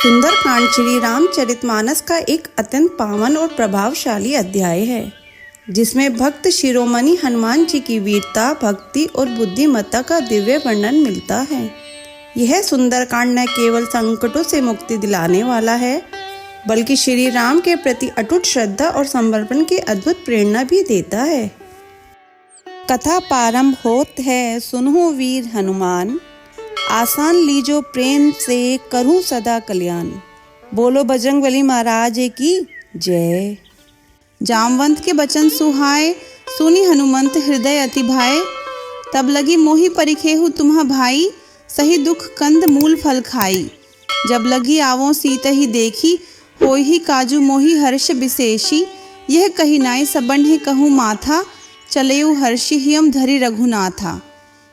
सुंदरकांड श्री रामचरितमानस का एक अत्यंत पावन और प्रभावशाली अध्याय है, जिसमें भक्त शिरोमणि हनुमान जी की वीरता, भक्ति और बुद्धिमत्ता का दिव्य वर्णन मिलता है। यह सुंदरकांड न केवल संकटों से मुक्ति दिलाने वाला है, बल्कि श्री राम के प्रति अटूट श्रद्धा और समर्पण की अद्भुत प्रेरणा भी देता है। कथा प्रारंभ होत है, सुनो वीर हनुमान, आसान लीजो प्रेम से करूं सदा कल्याण। बोलो बजरंगबली महाराज की जय। जामवंत के बचन सुहाए, सुनी हनुमंत हृदय अति भाए। तब लगी मोहि परिखेहु तुम्हा भाई, सही दुख कंद मूल फल खाई। जब लगी आवो सीत ही देखी, होई ही काजू मोहि हर्ष विशेषी। यह कही नाई सबन है कहूँ माथा, चलेउ हर्षि हियम धरि रघुनाथा।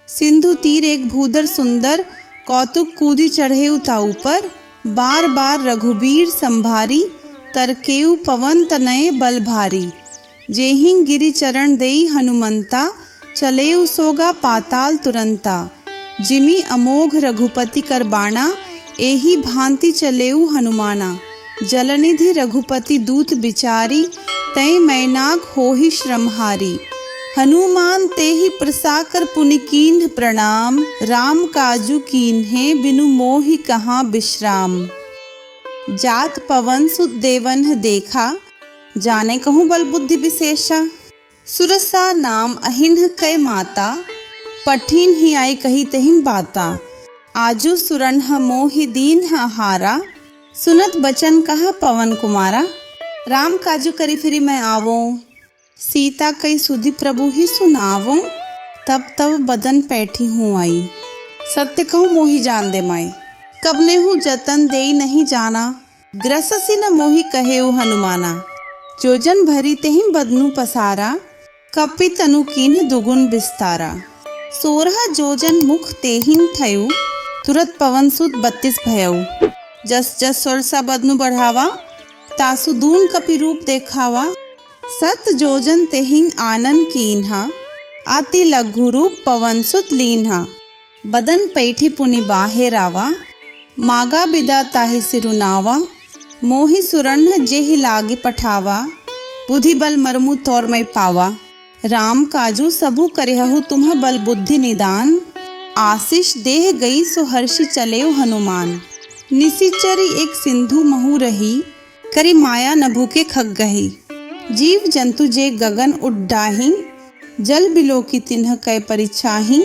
सिंधु तीर एक भूधर सुंदर, कौतुक कूदी चढ़ेउ ताऊ पर। बार बार रघुबीर संभारी, तरकेउ पवन तनय बल भारी। जेहिं गिरि चरण देई हनुमंता, चलेउ सोगा पाताल तुरंता। जिमि अमोघ रघुपति कर बाणा, एही भांति चलेउ हनुमाना। जलनिधि रघुपति दूत बिचारी, तय मैनाक होहि श्रमहारी। हनुमान तेहि प्रसाकर पुनि कीन्ह प्रणाम, राम काजू कीन्हे बिनु मोहि कहाँ विश्राम। जात पवन सुत देवन देखा, जाने कहूँ बल बुद्धि विशेषा। सुरसा नाम अहिन्ह कै माता, पठिन ही आई कही तहिं बाता। आजू सुरन्ह मोहि दीन्ह हारा, सुनत बचन कहा पवन कुमारा। राम काजू करी फिरी मैं आवो, सीता कई सुधि प्रभु ही सुनावो। तब तब बदन पैठी हूँ आई, सत्य कहूँ मोहि जान दे माई। कब ने हूँ जतन देई नहीं जाना, ग्रससी न मोहि कहेउ हनुमाना। जोजन भरी तेहि बदनु पसारा, कपि तनु कीन्ह दुगुन विस्तारा। 16 जोजन मुख तेहिन थयु, तुरत पवन सुत 32 भयउ। जस जस सोरसा बदनु बढ़ावा, तासु दून कपि रूप देखावा। 7 जोजन तेहिं आनन कीन्हा, आति लघु रूप पवन सुत लीन्हा। बदन पैठी पुनि बाहेर आवा, मागा बिदा ताहि सिरुनावा। मोहि सुरन्न जेहि लागी पठावा, बुद्धि बल मरमु तौर मैं पावा। राम काजू सबु करिहु तुम्ह बल बुद्धि निदान, आशीष देह गई सो हर्षि चलेउ हनुमान। निशिचरी एक सिंधु महु रही, करी माया नभु के खग गही। जीव जंतु जे गगन उड्डाही, जल बिलो की तिन्ह कै परिछाही।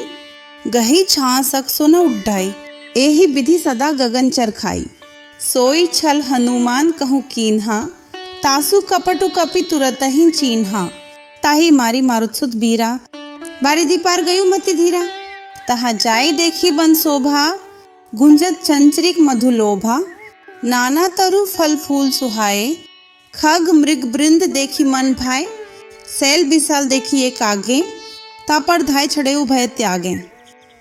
गही छासक सो न उड्डाई, एहि विधि सदा गगन चरखाई। सोई छल हनुमान कहूँ कीन्हा, तासु कपटु कपि तुरत ही चीन्हा। ताही मारी मारुतसुत बीरा, बारी दी पार गयु मति धीरा। तहा जाई देखी बन शोभा, गुंजत चंचरिक मधुलोभा। नाना तरु फल फूल सुहाए, खग मृग बृंद देखी मन भाए। सैल विशाल देखी एक आगे, तापर धाय छड़े भय त्यागे।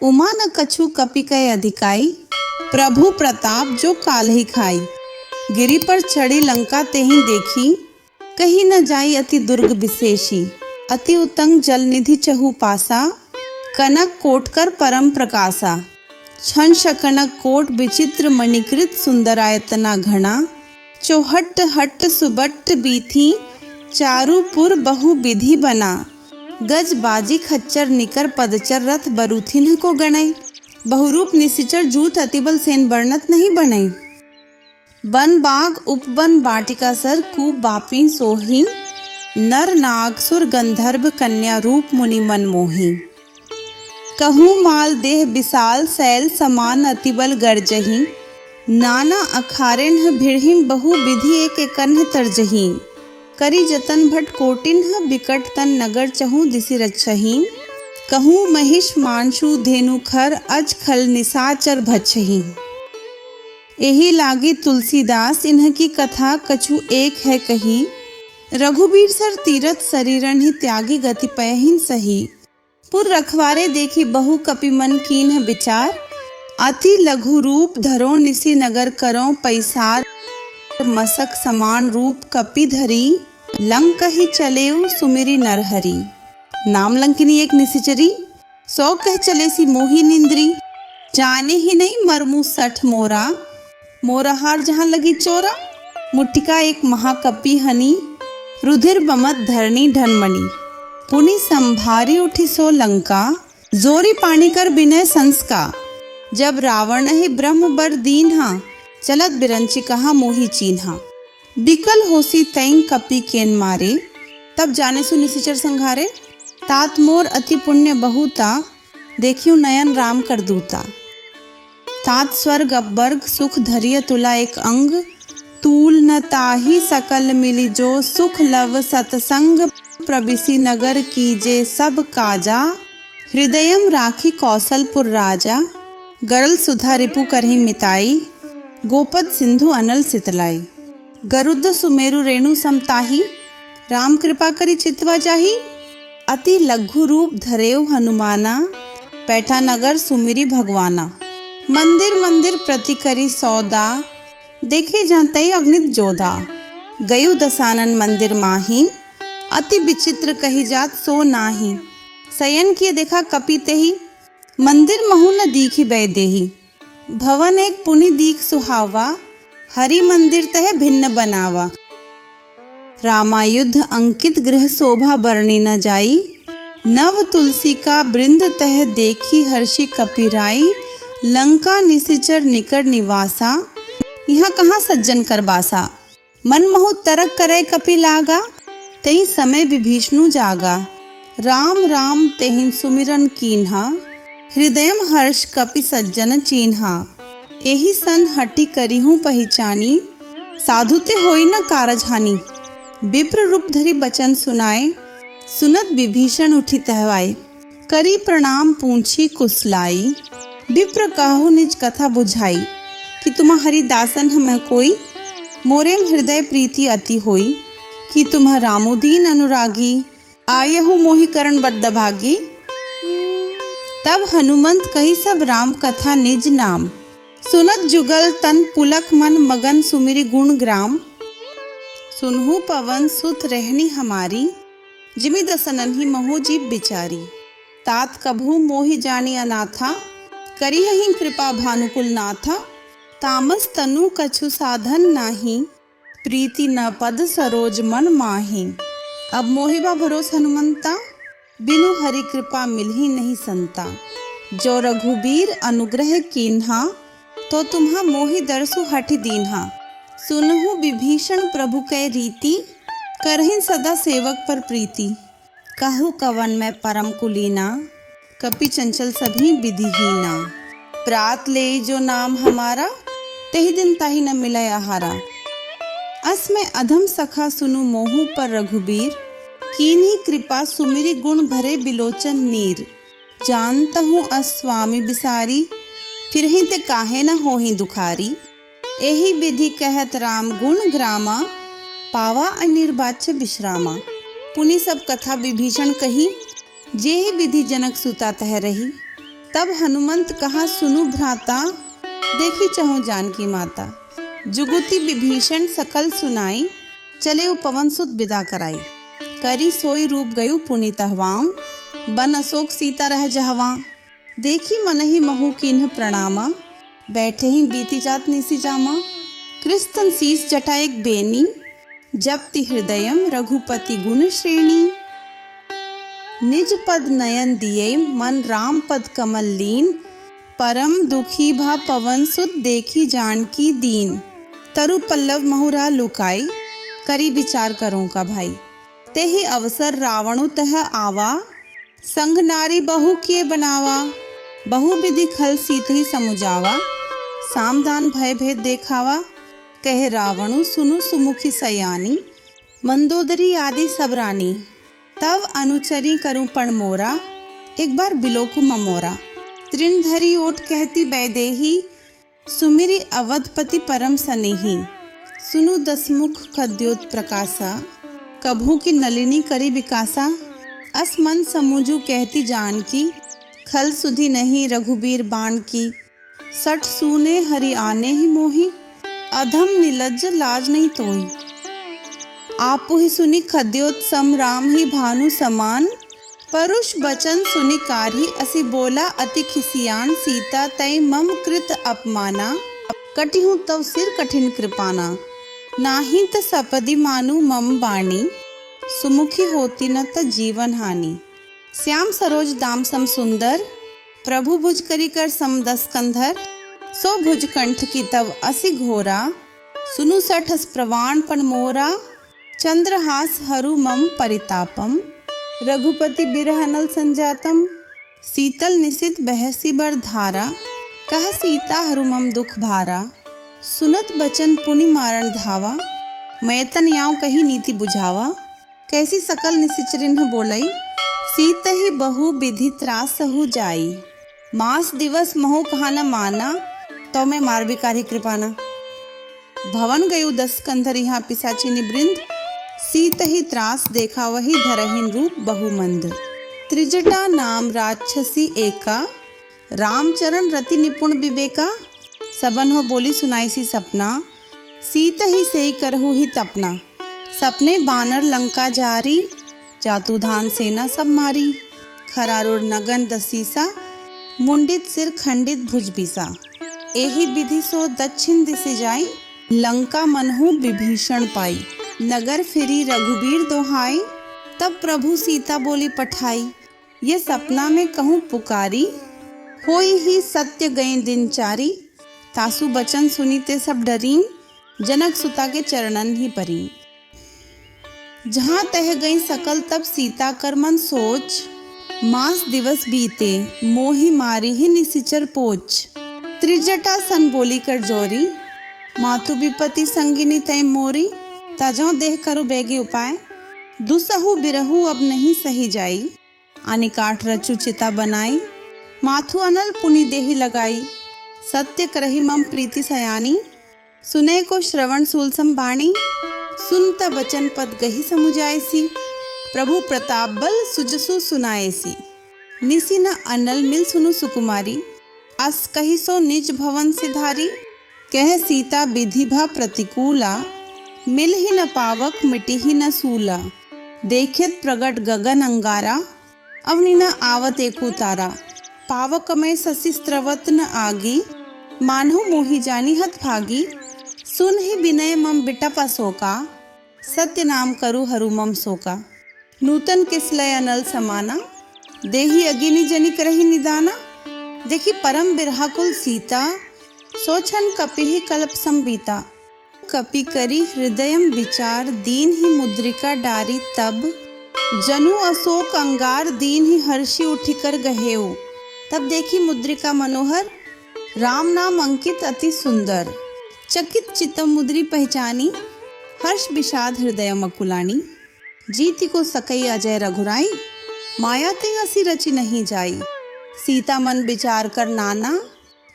उमा न कछु कपि कय अधिकाई, प्रभु प्रताप जो काल ही खाई। गिरि पर चढ़ी लंका तेहि देखी, कहीं न जाई अति दुर्ग विशेषी। अति उतंग जल निधि चहु पासा, कनक कोटकर परम प्रकाशा। छन शकनक कोट विचित्र मणिकृत, सुंदरायतना घना। चौहट हट सुबट्ट बीथी, चारुपुर बहु विधि बना। गज बाजी खच्चर निकर पदचर, रथ बरुथिन को गणई। बहुरूप निशिचर जूथ अतिबल सेन वर्णत नहीं बनई। वन बाग उपवन बाटिका सर, कूप बापी सोही। नर नाग सुर गंधर्व, कन्या रूप मुनि मन मोही। कहूँ माल देह विशाल, सैल समान अतिबल गर्जही। नाना अखारेन भिड़हिं, बहु विधि एक कन्ह तरजही। करी जतन भट कोटिन्ह, बिकट तन नगर चहु दिसि रक्षही। कहूँ महिष मांशु धेनु खर, अज खल निसाचर भक्षही। एही लागी तुलसीदास, इन्ह की कथा कछु एक है कही। रघुबीर सर तीरथ शरीरन ही, त्यागी गति पयहिन सही। पुर रखवारे देखी बहु कपि मन कीन्ह विचार। अति लघु रूप धरो निसि नगर करो पैसार। मसक समान रूप कपि धरी, लंक ही चलेउ सुमिरि नरहरि। नाम लंकिनी एक निशिचरी, 100 कह चले सी मोहि निंद्री। जाने ही नहीं मरमु 60 मोरा, मोरहार जहाँ लगी चोरा, मुट्टिका एक महाकपि हनी, रुधिर बमत धरणी ढनमणि। पुनि संभारी उठी सो लंका, जोरी पानी कर बिनय संस्का। जब रावण ही ब्रह्म बर दीन्हा, चलत बिरंची कहा मोहि चीन्हा। बिकल होसी तैं कपि केन मारे, तब जाने सु निशिचर संघारे। तात मोर अति पुण्य बहुता, देखियो नयन राम कर दूता। तात स्वर्ग अपवर्ग सुख धरिय तुला एक अंग, तूल न ताहि सकल मिली जो सुख लव सतसंग। प्रबिसी नगर कीजे सब काजा, हृदयम राखी कौशलपुर राजा। गरल सुधा रिपु करहि मिताई, गोपद सिंधु अनल सितलाई। गरुड़ सुमेरु रेणु समताही, राम कृपा करी चितवा जाही। अति लघु रूप धरेव हनुमाना, पैठा नगर सुमिरी भगवाना। मंदिर मंदिर प्रति करी सौदा, देखे जानते अग्नित जोधा। गयु दसानन मंदिर माही, अति विचित्र कही जात सो नाही। शयन किए देखा कपि तेहि, मंदिर महु न दीखी बै देही। भवन एक पुनि दीख सुहावा, हरि मंदिर तह भिन्न बनावा। रामायुद्ध अंकित गृह शोभा बरनी न जाई, नव तुलसी का बृंद तह देखी हर्षि कपिराई। लंका निशिचर निकट निवासा, यहाँ कहाँ सज्जन कर बासा। मन महु तरक करे कपि लागा, तई समय विभीषणु जागा। राम राम तेहिं सुमिरन कीन्हा, हृदयम हर्ष कपि सज्जन चीन्हा। एहि सन हटि करिहूँ पहिचानी, साधु ते होई न कारज हानि। विप्र रूप धरि बचन सुनाए, सुनत विभीषण उठी तहवाए। करी प्रणाम पूछी कुशलाई, विप्र कहु निज कथा बुझाई। कि तुम्हारी दासन हम कोई, मोरेम हृदय प्रीति अति होई। कि तुम्ह रामुदीन अनुरागी, आयहु मोहि करण बद्ध भागी। तब हनुमंत कही सब राम कथा निज नाम, सुनत जुगल तन पुलक मन मगन सुमिरि गुण ग्राम। सुनहु पवन सुत रहनी हमारी, जिमि दसनन ही महु जीव बिचारी। तात कभू मोहि जानी अनाथा, करिहहि कृपा भानुकुल नाथा। तामस तनु कछु साधन नाही, प्रीति न पद सरोज मन माही। अब मोहिबा भरोस हनुमंता, बिनु हरि कृपा मिलहि नहीं संता। जो रघुबीर अनुग्रह कीन्हा, तो तुम्हा मोहि दरसु हठि दीन्हा। सुनहु विभीषण प्रभु कै रीति, करहिं सदा सेवक पर प्रीति। कहु कवन मैं परम कुलीना, कपि चंचल सभी विधिहीना। प्रात ले जो नाम हमारा, तेहि दिन ताहि न मिलय आहारा। अस में अधम सखा सुनु मोहु पर रघुबीर, कीन्ही कृपा सुमिरि गुण भरे बिलोचन नीर। जानता हूँ अस स्वामी बिसारी, फिरहि ते काहे न होहि दुखारी। एहि विधि कहत राम गुण ग्रामा, पावा अनिर्वाच्य विश्रामा। पुनि सब कथा विभीषण कही, जेहि विधि जनक सुता तह रही। तब हनुमंत कहा सुनु भ्राता, देखी चहु जानकी माता। जुगुति विभीषण सकल सुनाई, चले पवन सुत विदा कराई। करी सोई रूप गयु पुनि तहवाम, बन अशोक सीता रह जहवा। देखी मनहि महु कीन्ह प्रणामा, बैठे ही बीती जात निसी जामा। कृस्तन शीस जटा एक बेनी, जपति हृदयम रघुपति गुण श्रेणी। निज पद नयन दिए मन राम पद कमल लीन, परम दुखी भा पवन सुत देखी जानकी दीन। तरु पल्लव महुरा लुकाई, करी विचार करो का भाई। तेहि अवसर रावणु तह आवा, संग नारी बहु किए बनावा। बहु विधि खल सीतहि समुझावा, सामदान भय भेद देखावा। कह रावणु सुनु सुमुखी सयानी, मंदोदरी आदि सब रानी। तब अनुचरी करूं पण मोरा, एक बार बिलोकु ममोरा। तृणधरी ओट कहती बैदेही, सुमिरि अवधपति परम सनेही। सुनु दसमुख खद्योत प्रकाशा, कभू की नलिनी करी विकासा। अस मन समुझू कहती जानकी, खल सुधि नहीं रघुबीर बाण की। सठ सूने हरि आने ही मोही, अधम निलज्ज लाज नहीं तोही। आपु ही सुनी खद्योत सम राम ही भानु समान। परुष बचन सुनि कारहि, असी बोला अति खिसियान। सीता तई मम कृत अपमाना। कटिहूँ तव सिर कठिन कृपाना, नाही त सपदि मानु मम बाणी, सुमुखी होती न त जीवन हानि। श्याम सरोज दाम सम सुंदर, प्रभु भुज करी कर सम दस कंधर, सो भुज कंठ की तव असि घोरा, सुनु सठस प्रवाण पण मोरा, चंद्रहास हरु मम परितापम, रघुपति बिरहनल संजातम, शीतल निशित बहसी बर धारा, कह सीता हरु मम दुख भारा, सुनत बचन पुनि मारण धावा, मैतन याव कही नीति बुझावा, कैसी सकल निशिचरिन बोलई, सीत ही बहु विधि त्रास सहु जाई, मास दिवस महु कहा न माना, तो मैं मार बिकारी कृपाना। भवन गयु 10 कंधर यहाँ पिसाची निवृंद, सीत ही त्रास देखा वही धरहीन रूप बहुमंद, त्रिजटा नाम राक्षसी एका, रामचरण रति निपुण विवेका, सबन हो बोली सुनाई सी सपना, सीत ही से करहु ही तपना, सपने बानर लंका जारी, जातु धान सेना सब मारी, खरारुर नगन दसीसा, मुंडित सिर खंडित भुज बिसा, एहि विधि सो दक्षिण दिशे जाई, लंका मनहु विभीषण पाई, नगर फिरी रघुबीर दोहाई, तब प्रभु सीता बोली पठाई, ये सपना में कहूँ पुकारी, होई ही सत्य गए दिन चारी, तासु बचन सुनीते सब डरीन, जनक सुता के चरणन ही परी। जहाँ तह गई सकल तब सीता कर मन सोच, मास दिवस बीते मोहि मारी ही निसिचर पोच, त्रिजटा सन बोली कर जोरी, मातु विपति संगिनी तय मोरी, तजो देह करु बेगे उपाय, दुसहु बिरहु अब नहीं सही जाई, आनी काठ रचु चिता बनाई, माथु अनल पुनि देहि लगाई, सत्य करहि मम प्रीति सयानी, सुने को श्रवण सूलसम बाणी, सुनत बचन पद गही समुझाएसी, प्रभु प्रताप बल सुजसु सुनाएसी, निसी न अनल मिल सुनु सुकुमारी, अस कही सो निज भवन सिधारी, कह सीता विधि भा प्रतिकूला, मिल ही न पावक मिटी ही न सूला, देखित प्रगट गगन अंगारा, अवनि न आवत एकु तारा, पावक में ससी स्त्रवत न आगी, मानहु मोहि जानी हत भागी, सुन ही विनय मम बिटप अशोका, सत्य नाम करु हरु मम शोका, नूतन किसलय अनल समाना, देहि अगिनि जनि करहि निदाना, देखी परम बिरहाकुल सीता, सोचन कपिहि कल्प संबीता, कपि करी हृदयम विचार, दीन ही मुद्रिका डारी तब, जनु अशोक अंगार दीन ही हर्षि उठिकर गहेऊ, तब देखी मुद्रिका मनोहर, राम नाम अंकित अति सुंदर, चकित चित्तम मुद्री पहचानी, हर्ष विषाद हृदय मकुलानी, जीति को सकई अजय रघुराई, माया ते असी रचि नहीं जाई, सीता मन विचार कर नाना,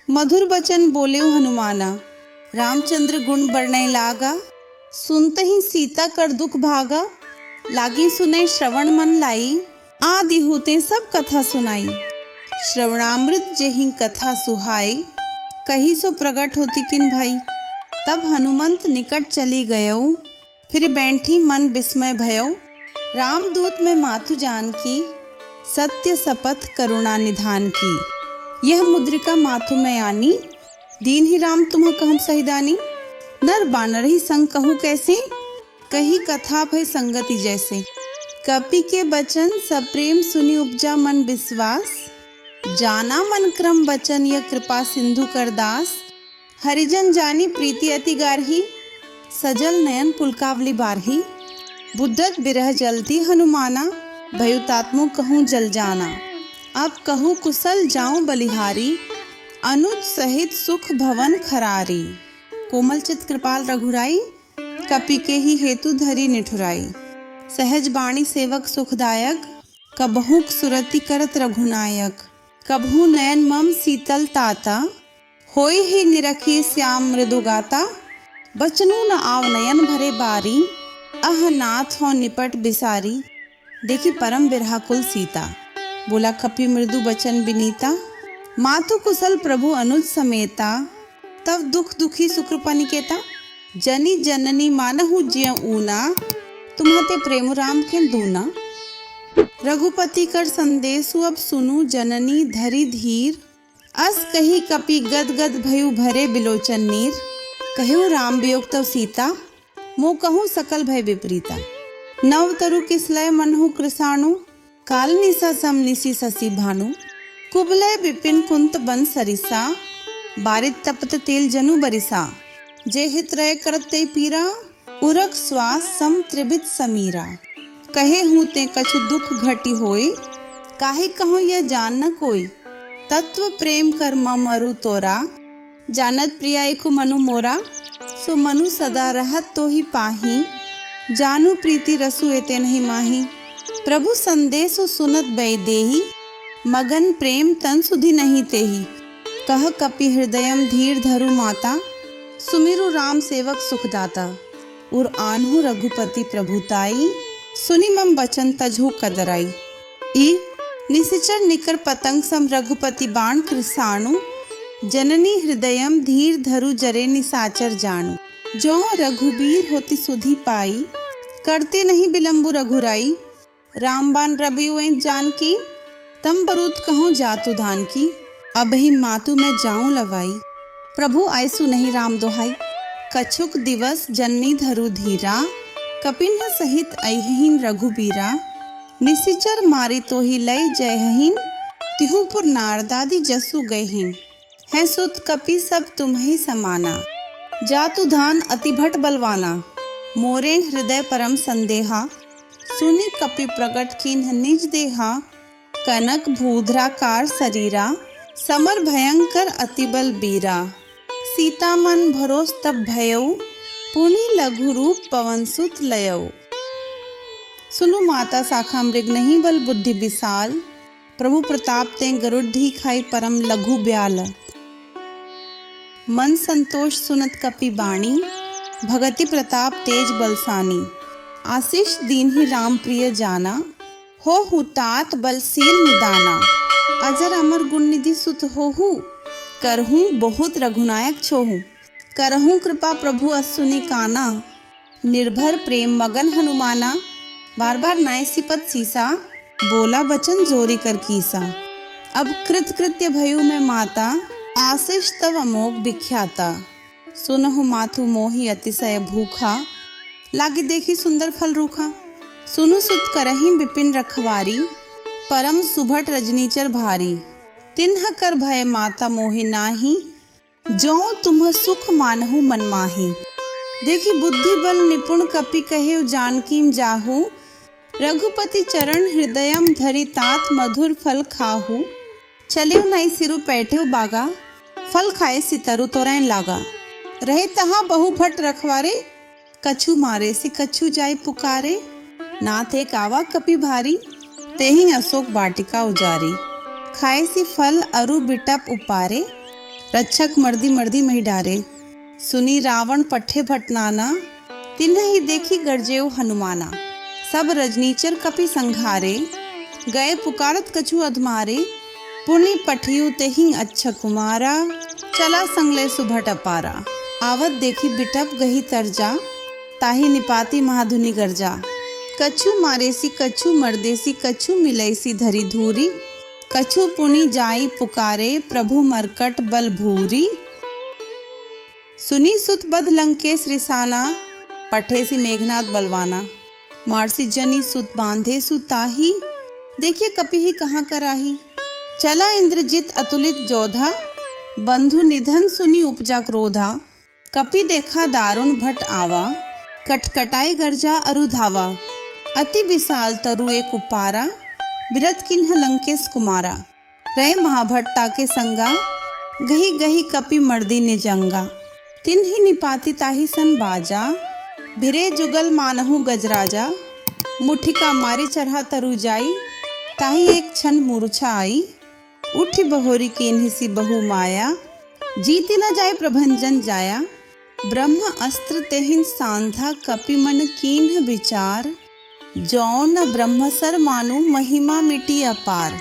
मधुर बचन बोले हनुमाना, रामचंद्र गुण बरनय लागा, सुनते ही सीता कर दुख भागा, लागी सुने श्रवण मन लाई, आदि होते सब कथा सुनाई, श्रवणामृत जेहि कथा सुहाई, कही सो प्रगट होती किन भाई, तब हनुमंत निकट चली गयो, फिर बैठी मन विस्मय भयो, रामदूत में माथु जान की, सत्य शपथ करुणा निधान की, यह मुद्रिका माथु में आनी, दीन ही राम तुम्ह कहम सहिदानी, नर बानर ही संग कहूँ कैसे, कही कथा भय संगति जैसे, कपि के बचन सप्रेम सुनि उपजा मन विश्वास, जाना मन क्रम बचन यह कृपा सिंधु कर दास, हरिजन जानी प्रीति अति गारही, सजल नयन पुलकावली बारही, बुद्धत बिरह जलती हनुमाना, भयुतात्मो कहूँ जल जाना, अब कहूँ कुशल जाऊं बलिहारी, अनुज सहित सुख भवन खरारी, कोमल चित कृपाल रघुराई, कपि के ही हेतु धरी निठुराई, सहज बाणी सेवक सुखदायक, कबहू सुरति करत रघुनायक, कबहू नयन मम शीतल ताता, होई ही निरखी श्याम मृदु गाता, बचनु न आव नयन भरे बारी, अह नाथ हो निपट बिसारी, देखी परम बिरहाकुल सीता, बोला कपि मृदु बचन बिनीता, मातु कुशल प्रभु अनुज समेता, तब दुख दुखी सुकृपा निकेता, जनी जननी मानहु ज्य ऊना, तुम्हते प्रेम राम के दूना, रघुपति कर संदेशु अब सुनु जननी धरी धीर, अस कही कपि गद गद भयु भरे बिलोचन नीर। कहु राम वियोग तव सीता, मो कहूँ सकल भय विपरीता। नव तरु किसलय मनहु कृसाणु, काल निसा सम निसी ससी भानु। कुबलय विपिन कुंत बन सरिसा, बारित तपत तेल जनु बरिसा। जे हित रय करत ते पीरा, उरक श्वास सम त्रिबित समीरा। कहे हूँ ते कछु दुख घटी होई, काहे कहूँ यह जान न कोई। तत्व प्रेम कर मरु तोरा, जानत प्रिया एको मनु मोरा। सो मनु सदा रहत तो ही पाही, जानू प्रीति रसु एते नहीं माही। प्रभु संदेशु सुनत बैदेही, मगन प्रेम तन सुधि नहीं तेही। कह कपि हृदयम धीर धरु माता, सुमिरु राम सेवक सुखदाता। उर आन्हु रघुपति प्रभुताई, सुनि मम बचन तजहु कदराई। ई निशिचर निकर पतंग सम रघुपति बाण कृसाणु, जननी हृदयम धीर धरु जरे निसाचर जानू। जो रघुबीर होती सुधि पाई, करते नहीं बिलम्बु रघुराई। रामबान रबियो जानकी, तम बरूत कहूँ जातु धान की। अब ही मातु मैं जाऊं लवाई, प्रभु आयसु नहीं राम दोहाई। कछुक दिवस जननी धरु धीरा, कपिन सहित अहिन रघुबीरा। निशिचर मारी तो ही लय जयहीन, तिहुपुर नारदादी जसु गयहीन। है सुत कपि सब तुम्हि समाना, जातु धान अति भट बलवाना। मोरे हृदय परम संदेहा, सुनि कपि प्रगट कीन्ह निज देहा। कनक भूधराकार शरीरा, समर भयंकर अति बल बीरा। सीता मन भरोस तब भयउ, पुनि लघु रूप पवन सुत लयउ। सुनु माता शाखा मृग नहीं बल बुद्धि विशाल, प्रभु प्रताप ते गरुड़ खाई परम लघु ब्याल। मन संतोष सुनत कपि बाणी, भगति प्रताप तेज बलसानी। आशीष दीन ही राम प्रिय जाना, हो हुतात बलशील निदाना। अजर अमर गुण निधि सुत होहु, करहूँ बहुत रघुनायक छोहू। करहूँ कृपा प्रभु असुनि काना, निर्भर प्रेम मगन हनुमाना। बार बार नाय सिपत सीसा, बोला बचन जोरी कर कीसा। अब कृत कृत्य भयु में माता, आशीष तव अमोघ विख्याता। सुनहु माथु मोहि अतिशय भूखा, लागी देखी सुंदर फल रूखा। सुनु सुत करही विपिन रखवारी, परम सुभट रजनीचर भारी। तिन्ह कर भय माता मोहि नाही, जो तुम सुख मानहु मन माही। देखी बुद्धि बल निपुण कपि कहे जानकीम जाहू। रघुपति चरण हृदयम धरि तात मधुर फल खाहू। चलियो नई सिरु पैठेउ बागा, फल खाए सितरु तोरैन लागा। रहे तहाँ बहु भट रखवारे, कछु मारे से कछु जाय पुकारे। नाथ एक आवा कपि भारी, तेहि अशोक वाटिका उजारी। खाए सी फल अरु बिटप उपारे, रक्षक मर्दी मर्दी मही डारे। सुनी रावण पट्ठे भटनाना, तिन्ह ही देखी गरजेउ हनुमाना। सब रजनीचर कपि संघारे, गए पुकारत कछु अधमारे। पुनि पठियु तेहि अच्छा कुमारा, चला संगले सुभट अपारा। आवत देखी बिटप गही तरजा, ताहि निपाति महाधुनि गर्जा। कछु मारेसी कछु मर्देसी, कछु मिलैसी धरी धूरी। कछु पुनि जाई पुकारे, प्रभु मरकट बल भूरी। सुनी सुत बद लंकेश रिसाना, पठे सी मेघनाथ बलवाना। मारसी जनी सुत बांधे सुताही, देखिए कपि ही कहाँ कराही। चला इंद्रजित अतुलित जोधा, बंधु निधन सुनी उपजा क्रोधा। कपि देखा दारुण भट आवा, कटकटाई गर्जा अरु धावा। अति विशाल तरु एक उपारा, बिरत किन्ह लंकेश कुमारा। रहे महाभट्टा के संगा, गही गही कपि मर्दी निजंगा। तिन्हि निपाति ताहि सन बाजा, भिरे जुगल मानहु गजराजा। मुठिका मारी चढ़ा तरु जाई, ताहि एक क्षण मूर्छा आई। उठी बहोरी केन्हि सी बहु माया, जीति न जाय प्रभंजन जाया। ब्रह्म अस्त्र तेहिन सांधा, कपि मन कीन्ह विचार। जौन ब्रह्मसर मानु, महिमा मिटी अपार।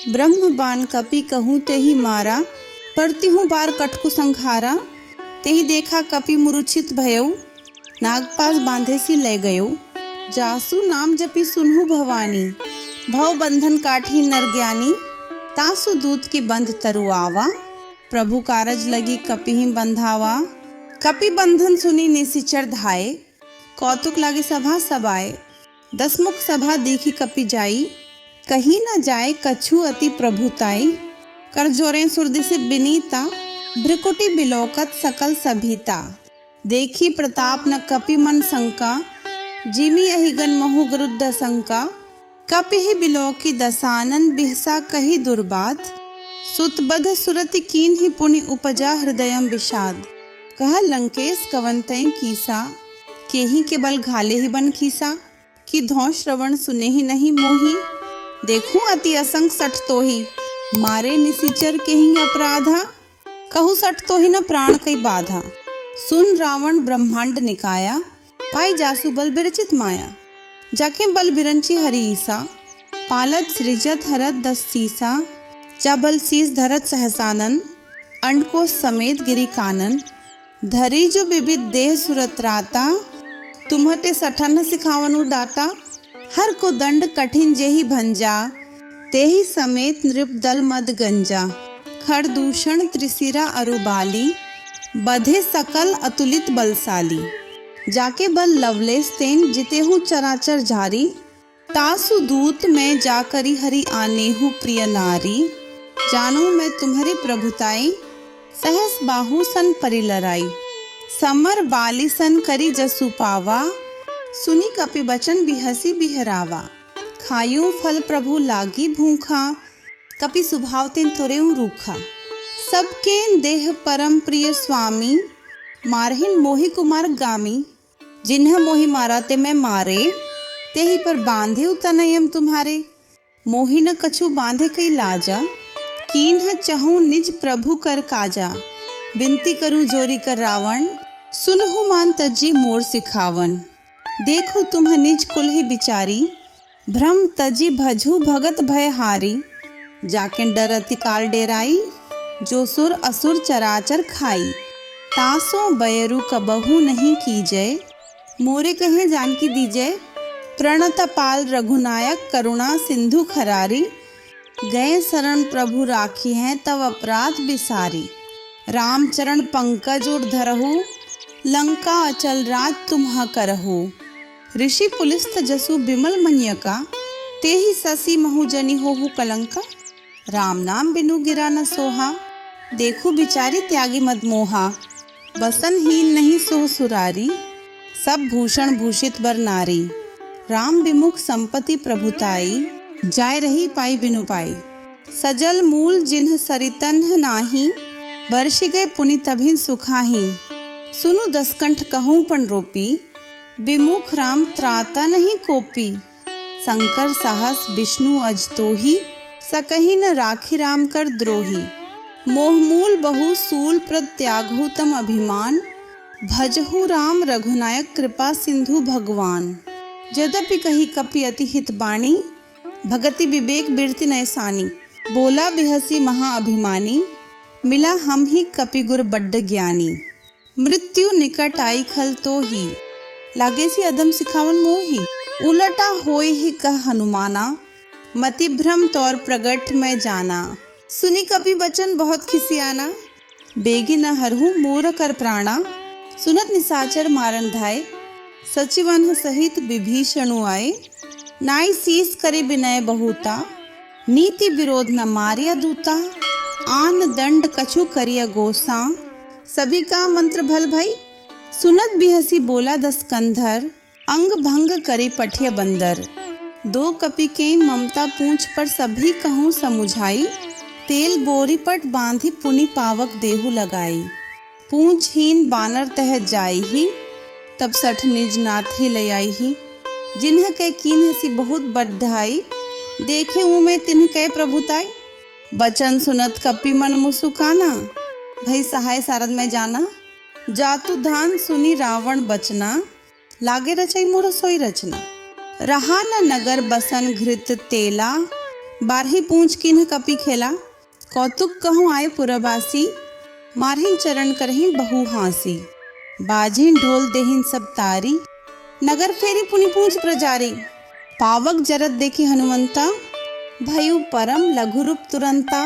ब्रह्म बाण कपि कहूँ तेहि मारा, परतिहु बार कटकु संघारा। तेहि देखा कपि मूर्छित भयउ, नागपास बांधे सी ले गयो। जासु नाम जपि सुनहु भवानी, भव बंधन काठी नर ज्ञानी। तासु दूत की बंध तरुआवा, प्रभु कारज लगी कपि बंधावा। कपि बंधन सुनी निशिचर धाये, कौतुक लागे सभा सबाए। दसमुख सभा देखी कपि जाई, कहीं न जाए कछु अति प्रभुताई। कर जोरे सुरदि से बिनीता, भ्रिकुटी बिलोकत सकल सभीता। देखी प्रताप न कपि मन शंका, जिमी अहिगन महु गरुद्ध शंका। कपि ही बिलोकी दसानन, बिहसा कही दुर्बात। सुतबध सुरति कीन ही पुनि उपजा हृदयम विषाद। कह लंकेश कवंतय कीसा, केही के बल घाले ही बन खीसा। कि धौ श्रवण सुने ही नहीं मोही, देखूं अति असंग सठ तो ही। मारे निशिचर केही अपराधा, कहु सठ तो ही न प्राण कई बाधा। सुन रावण ब्रह्मांड निकाया, पाई जासु बल बिरचित माया। जाके बल बिरंची हरि ईसा, पालत सृजत हरत 10 सीसा। जा बल शीस धरत सहसानन, अंडकोश समेत गिरी कानन। धरी जो विविध देह सुरत राता, तुम्हते सठन सिखावनु डाटा। हर को दंड कठिन जेहि भंजा, तेहि समेत नृप दल मद गंजा। खड़ दूषण त्रिशिरा अरुबाली, बधे सकल अतुलित बलशाली। जाके बल लवलेस तेन, जितेहु चराचर झारी। तासु दूत मैं जाकरी हरि आनेहु प्रिय नारी। जानू मैं तुम्हारी प्रभुताई, सहस बाहु सन परि लराई। समर बाली सन करी जसु पावा, सुनी कपि बचन बिहसी बिहरावा। खायूं फल प्रभु लागी भूखा, कपि सुभाव तेन तुरेऊ रूखा। सबके देह परम प्रिय स्वामी, मारहिन मोहि कुमार गामी। जिन्ह मोहि मारा ते मैं मारे, तेहि पर बांधे तनयम तुम्हारे। मोहि न कछु बांधे कई लाजा, कीन्ह चहूं निज प्रभु कर काजा। बिनती करूं जोरी कर रावण, सुनहु मान तजी मोर सिखावन। देखो तुम्ह निज कुल ही बिचारी, भ्रम तजी भजू भगत भय हारी। जाके डर अति काल डेराई, जो सुर असुर चराचर खाई। तासो बयरु कबहु नहीं कीजय, मोरे कहे जानकी दीजय। प्रणत पाल रघुनायक, करुणा सिंधु खरारी। गए शरण प्रभु राखी हैं, तव अपराध बिसारी। रामचरण पंकज उर धरहु, लंका अचल राज तुम्ह करहु। ऋषि पुलिस्त जसु बिमल मनियका, तेहि ससी महुजनी होहु कलंका। राम नाम बिनु गिरा न सोहा, देखु बिचारी त्यागी मद मोहा। बसन हीन नहीं सो सुरारी, सब भूषण भूषित बर नारी। राम विमुख संपत्ति प्रभुताई, जाय रही पाई बिनु पाई। सजल मूल जिन्ह सरितन नाही, वर्षि गए पुनि तभिन सुखाही। सुनु दसकंठ कहूँ पण रोपी, विमुख राम त्राता नहीं कोपी। शंकर साहस विष्णु अजतोही, सकहि न राखी राम कर द्रोही। मोह मूल बहु सूल प्रत्यागहु तम अभिमान, भजहु राम रघुनायक कृपा सिंधु भगवान। यद्यपि कही कपि अति हित बाणी, भगति विवेक बिरति नैसानी। बोला बिहसी महाअभिमानी, मिला हम ही कपि गुर बड्ड ज्ञानी। मृत्यु निकट आई खल तो ही, लागे सी अदम सिखावन मोही। उलटा होय ही कह हनुमाना, मति भ्रम तौर प्रगट मैं जाना। सुनी कपि बचन बहुत खिसियाना, बेगी न हरहु मोर कर प्राणा। सुनत निसाचर मारन धाय, सचिवन सहित विभीषणु आए। नाई शीस करे विनय बहुता, नीति विरोध न मारिया दूता। आन दंड कछु करिया गोसा, सभी का मंत्र भल भई। सुनत बिहसी बोला 10 कंधर, अंग भंग करे पठिया बंदर। 2 कपि के ममता पूंछ पर सभी कहूँ समुझाई। तेल बोरी पट बांधी पुनि पावक देहु लगाई। पूंछहीन बानर तह जाई ही, तब सठ निज नाथ ही ले आई ही। जिन्ह के कीन्ह सी बहुत बढ़ाई, देखे उमे तिन्ह के प्रभुताई। बचन सुनत कपि मन मुसुकाना, भई सहाय सारद में जाना। जातु धान सुनी रावण बचना, लागे रचई मोर सोई रचना। रहा न नगर बसन घृत तेला, बारही पूंछ किन्ह कपि खेला। कौतुक कहूँ आए पुरबासी, मारहिन चरण करहिन बहु हासी। बाजिन ढोल देहिन सब तारी, नगर फेरी पुनि पूंछ प्रजारी। पावक जरत देखी हनुमंता, भयु परम लघुरूप तुरंता,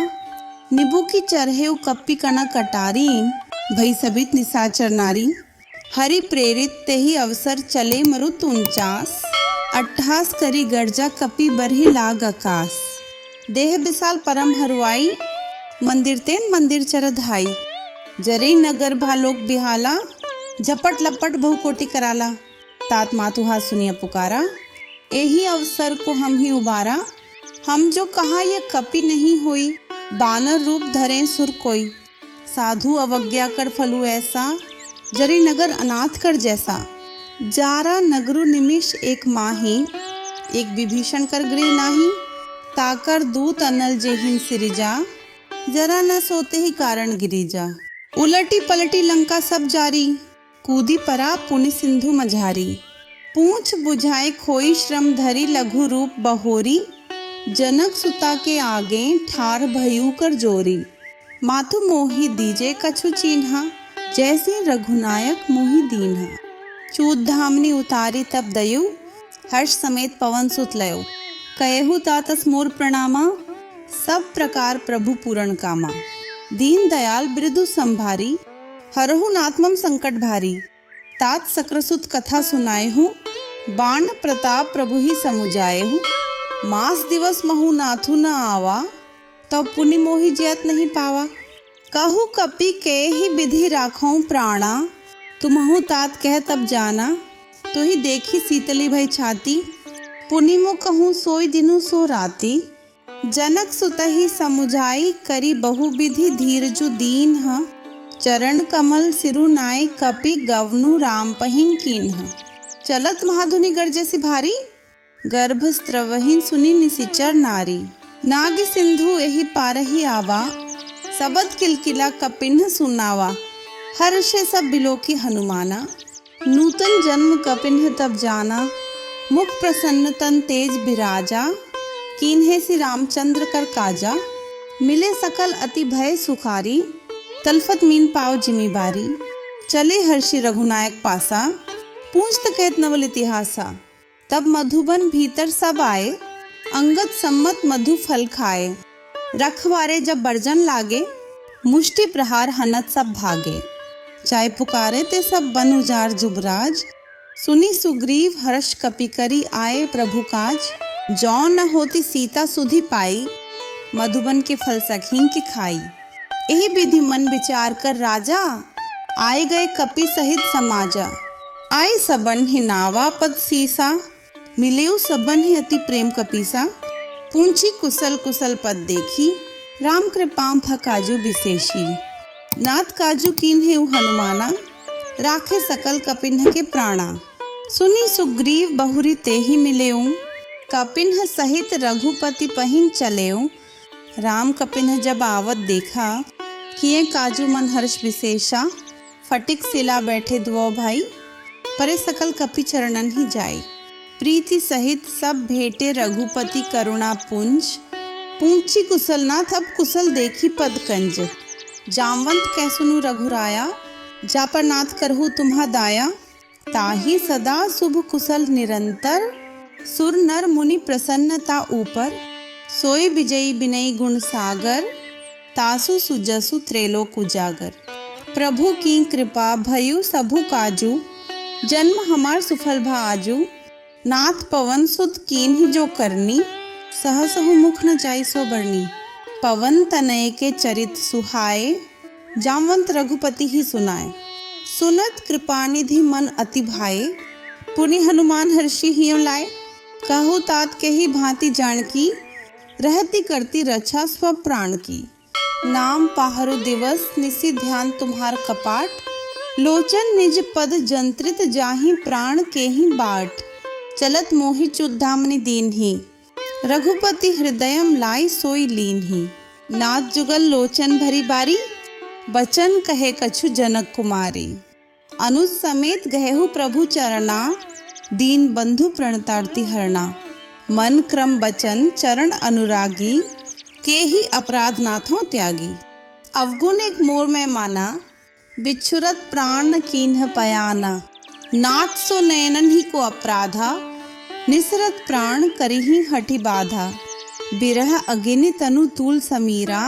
निबू की चरहेउ कप्पी कणा कटारीन, भई सबित निशाचर नारी, हरि प्रेरित तेहि अवसर चले मरुत 49, अट्ठास करी गर्जा कपि बरही लाग आकाश, देह विशाल परम हरुआई, मंदिर तेन मंदिर चरधाई, जरे नगर भालोक बिहाला, झपट लपट बहुकोटि कराला, तात मातुहा सुनिया पुकारा, यही अवसर को हम ही उबारा, हम जो कहा ये कपि नहीं होई, बानर रूप धरे सुर कोई, साधु अवज्ञा कर फलू ऐसा, जरी नगर अनाथ कर जैसा, जारा नगरु निमिष एक माही, एक विभीषण कर गृह नाही, ताकर दूत अनल जेहिन सिरिजा, जरा न सोते ही कारण गिरिजा, उलटी पलटी लंका सब जारी, कूदी परा पुनि सिंधु मझारी, पूंछ बुझाए खोई श्रम धरी लघु रूप बहोरी, जनक सुता के आगे ठार भयू कर जोरी, माथु मोहि दीजे कछु चिन्हा, जैसे रघुनायक मोहि दीन्हा, चूत धामनी उतारी तब दयु, हर्ष समेत पवन सुत लयो, कयहु तातस मोर प्रणामा, सब प्रकार प्रभु पूरण कामा, दीन दयाल बिरदु संभारी, हरहु नाथमम संकट भारी, तात सक्रसुत कथा सुनाए हूँ, बाण प्रताप प्रभु ही समुझाए हूँ, मास दिवस महु नाथु न आवा, तब पुनि मोहि जयत नहीं पावा, कहु कपि के ही विधि राखौं प्राणा, तुमहु तात कह तब जाना, तो ही देखी शीतली भई छाती, पुनि मो कहूँ सोई दिनु सो राती, जनक सुतहि समुझाई करी बहुविधि धीरजु दीन ह, चरण कमल सिरु नाय कपि गवनु राम पहिन कीन्ह, चलत महाधुनि गर्जसि भारी, गर्भ स्त्रवहीन सुनि निसिचर नारी, नाग सिंधु एहि पारहि आवा, सबद किलकिला कपिन्ह सुनावा, हर्षे सब बिलोकी हनुमाना, नूतन जन्म कपिन्ह तब जाना, मुख प्रसन्न तन तेज बिराजा, कीन्हे श्री रामचंद्र कर काजा, मिले सकल अति भय सुखारी, तलफत मीन पाव जिमीबारी, चले हर्षि रघुनायक पासा, पूछत कहत नवल इतिहासा, तब मधुबन भीतर सब आए, अंगद सम्मत मधु फल खाए, रखवारे जब बर्जन लागे, मुष्टि प्रहार हनत सब भागे, चाय पुकारे ते सब बन उजार जुबराज, सुनी सुग्रीव हर्ष कपि करी आए प्रभु काज, जौ न होती सीता सुधि पाई, मधुबन के फल सखीन की खाई, यही विधि मन विचार कर राजा, आए गए कपि सहित समाजा, आए सबन ही नावा पद सीसा, मिलेउ सबन ही अति प्रेम कपीसा, पूंछी कुशल कुशल पद देखी, राम कृपाम काजू विशेषी, नाथ काजू कीन्हे हनुमाना, राखे सकल कपिन्ह के प्राणा, सुनी सुग्रीव बहुरी तेहि मिलेऊ, कपिन्ह सहित रघुपति पहिन चलेऊ, राम कपिन्ह जब आवत देखा, किए काजू मन हर्ष विशेषा, फटिक सिला बैठे दुओ भाई, परे सकल कपि चरणन ही जाई, प्रीति सहित सब भेटे रघुपति करुणा पुंज, पूंछी कुशलनाथ अब कुशल देखी पद कंज, जामवंत कह सुनु रघुराया, जापर नाथ करहु तुम्हा दाया, ताहि सदा शुभ कुशल निरंतर, सुर नर मुनि प्रसन्नता ऊपर, सोई विजयी विनयी गुण सागर, तासु सुजसु त्रैलोक उजागर, प्रभु की कृपा भयु सबु काजू, जन्म हमार सुफल भा आजू, नाथ पवन सुत कीन्ह जो करनी, सहसहु मुख न जाई सो बरनी, पवन तनय के चरित सुहाए, जामवंत रघुपति ही सुनाए, सुनत कृपानिधि मन अति भाए, पुनि हनुमान हर्षि हिय लाए, कहु तात के ही भांति जान की, रहती करती रक्षा स्व प्राण की, नाम पाहरु दिवस निसी ध्यान तुम्हार कपाट, लोचन निज पद जंत्रित जाहि प्राण के ही बाट, चलत मोहि चुद्धामनि दीन ही, रघुपति हृदयम लाई सोई लीन ही, नाथ जुगल लोचन भरी बारी, बचन कहे कछु जनक कुमारी, अनुज समेत गहेहु प्रभु चरणा, दीन बंधु प्रणतारती हरना, मन क्रम बचन चरण अनुरागी, के ही अपराध नाथों त्यागी, अवगुण एक मोर में माना, बिछुरत प्राण कीन्ह पयाना, नाथ सो नयनन ही को अपराधा, निसरत प्राण करिहि हठि बाधा, बिरह अगिनि तनु तूल समीरा,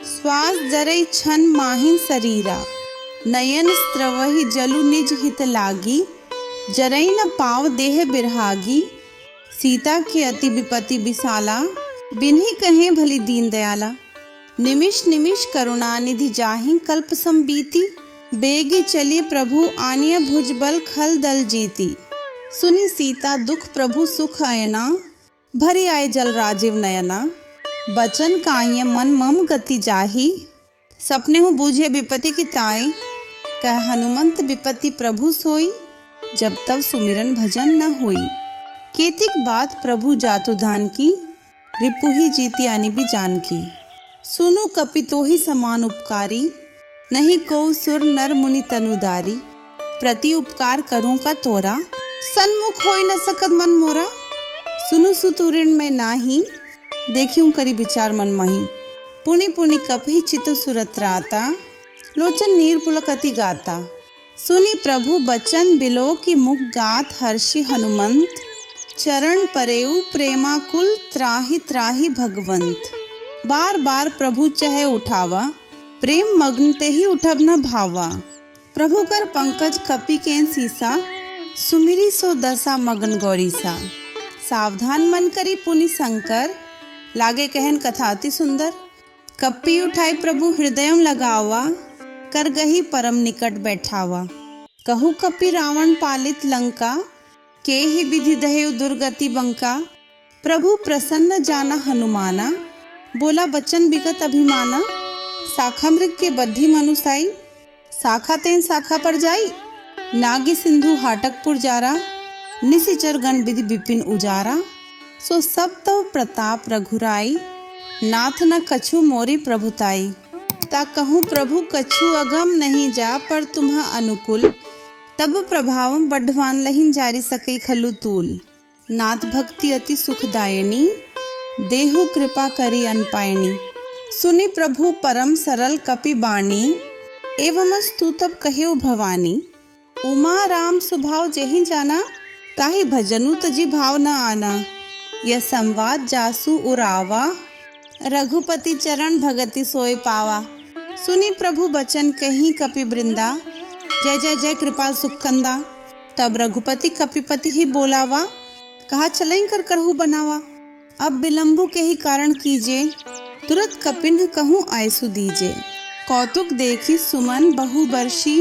श्वास जरई छन माहिन शरीरा, नयन स्त्रवहि जलु निज हित लागी, जरई न पाव देह बिरहागी, सीता के अति विपति विशाला, बिन्ही कहें भली दीन दयाला, निमिष निमिष करुणानिधि जाहि कल्प संबीति, बेगी चलिए प्रभु आनिय भुजबल खल दल जीती, सुनी सीता दुख प्रभु सुख अयना, भरी आए जल राजीव नयना, बचन काये मन मम गति जाही, सपने हूँ बूझे विपति की ताई, कह हनुमंत विपति प्रभु सोई, जब तब सुमिरन भजन न होई, केतिक बात प्रभु जातु धान की, रिपुहि जीती आनी भी जान की, सुनु कपि तोहि समान उपकारी, नहीं को सुर नर मुनि तनुदारी, प्रति उपकार करूं का तोरा, सन्मुख होई न सकत मन मोरा, सुनु सुतुरिण में नाही, देखियूं करी विचार मन मही, पुनि पुनि कपि चितु सुरत राता, लोचन नीर पुलकति गाता, सुनी प्रभु बचन बिलो की मुख गात हर्षि हनुमंत, चरण परेऊ प्रेमाकुल त्राहि त्राहि भगवंत, बार बार प्रभु चहे उठावा, प्रेम मग्न ते ही उठब न भावा, प्रभु कर पंकज कपि केन सीसा, सुमिरी सो दशा मगन गौरी सा, सावधान मन करी पुनि शंकर, लागे कहन कथा अति सुंदर, कपि उठाई प्रभु हृदय लगावा, कर गही परम निकट बैठावा, कहु कपि रावण पालित लंका, के ही विधि दहेउ दुर्गति बंका, प्रभु प्रसन्न जाना हनुमाना, बोला बचन बिगत अभिमाना, शाखा मृग के बद्धि मनुसाई, शाखा तेन शाखा पर जाई, नागी सिंधु हाटकपुर जारा, निशिचर गण विधि विपिन उजारा, सो सब तव प्रताप रघुराई, नाथ न कछु मोरी प्रभुताई, ता कहूँ प्रभु कछु अगम नहीं जा पर तुम्हा अनुकूल, तब प्रभाव बढ़वान लहिन जारी सकई खलु तूल, नाथ भक्ति अति सुखदायिनी, देहु कृपा करी अनपायनी, सुनि प्रभु परम सरल कपि बाणी, एवं स्तुतब कहेउ भवानी, उमा राम सुभाव जेहि जाना, ताहि भजनु तजी भाव न आना, यह संवाद जासु उरावा, रघुपति चरण भगति सोय पावा, सुनि प्रभु बचन कहीं कपि वृंदा, जय जय जय कृपाल सुखकंदा, तब रघुपति कपिपति ही बोलावा, कहा चलई कर करहु बनावा, अब विलंबु के ही कारण कीजे, तुरंत कपिन कहूँ आयसु दीजे, कौतुक देखी सुमन बहु बरसी,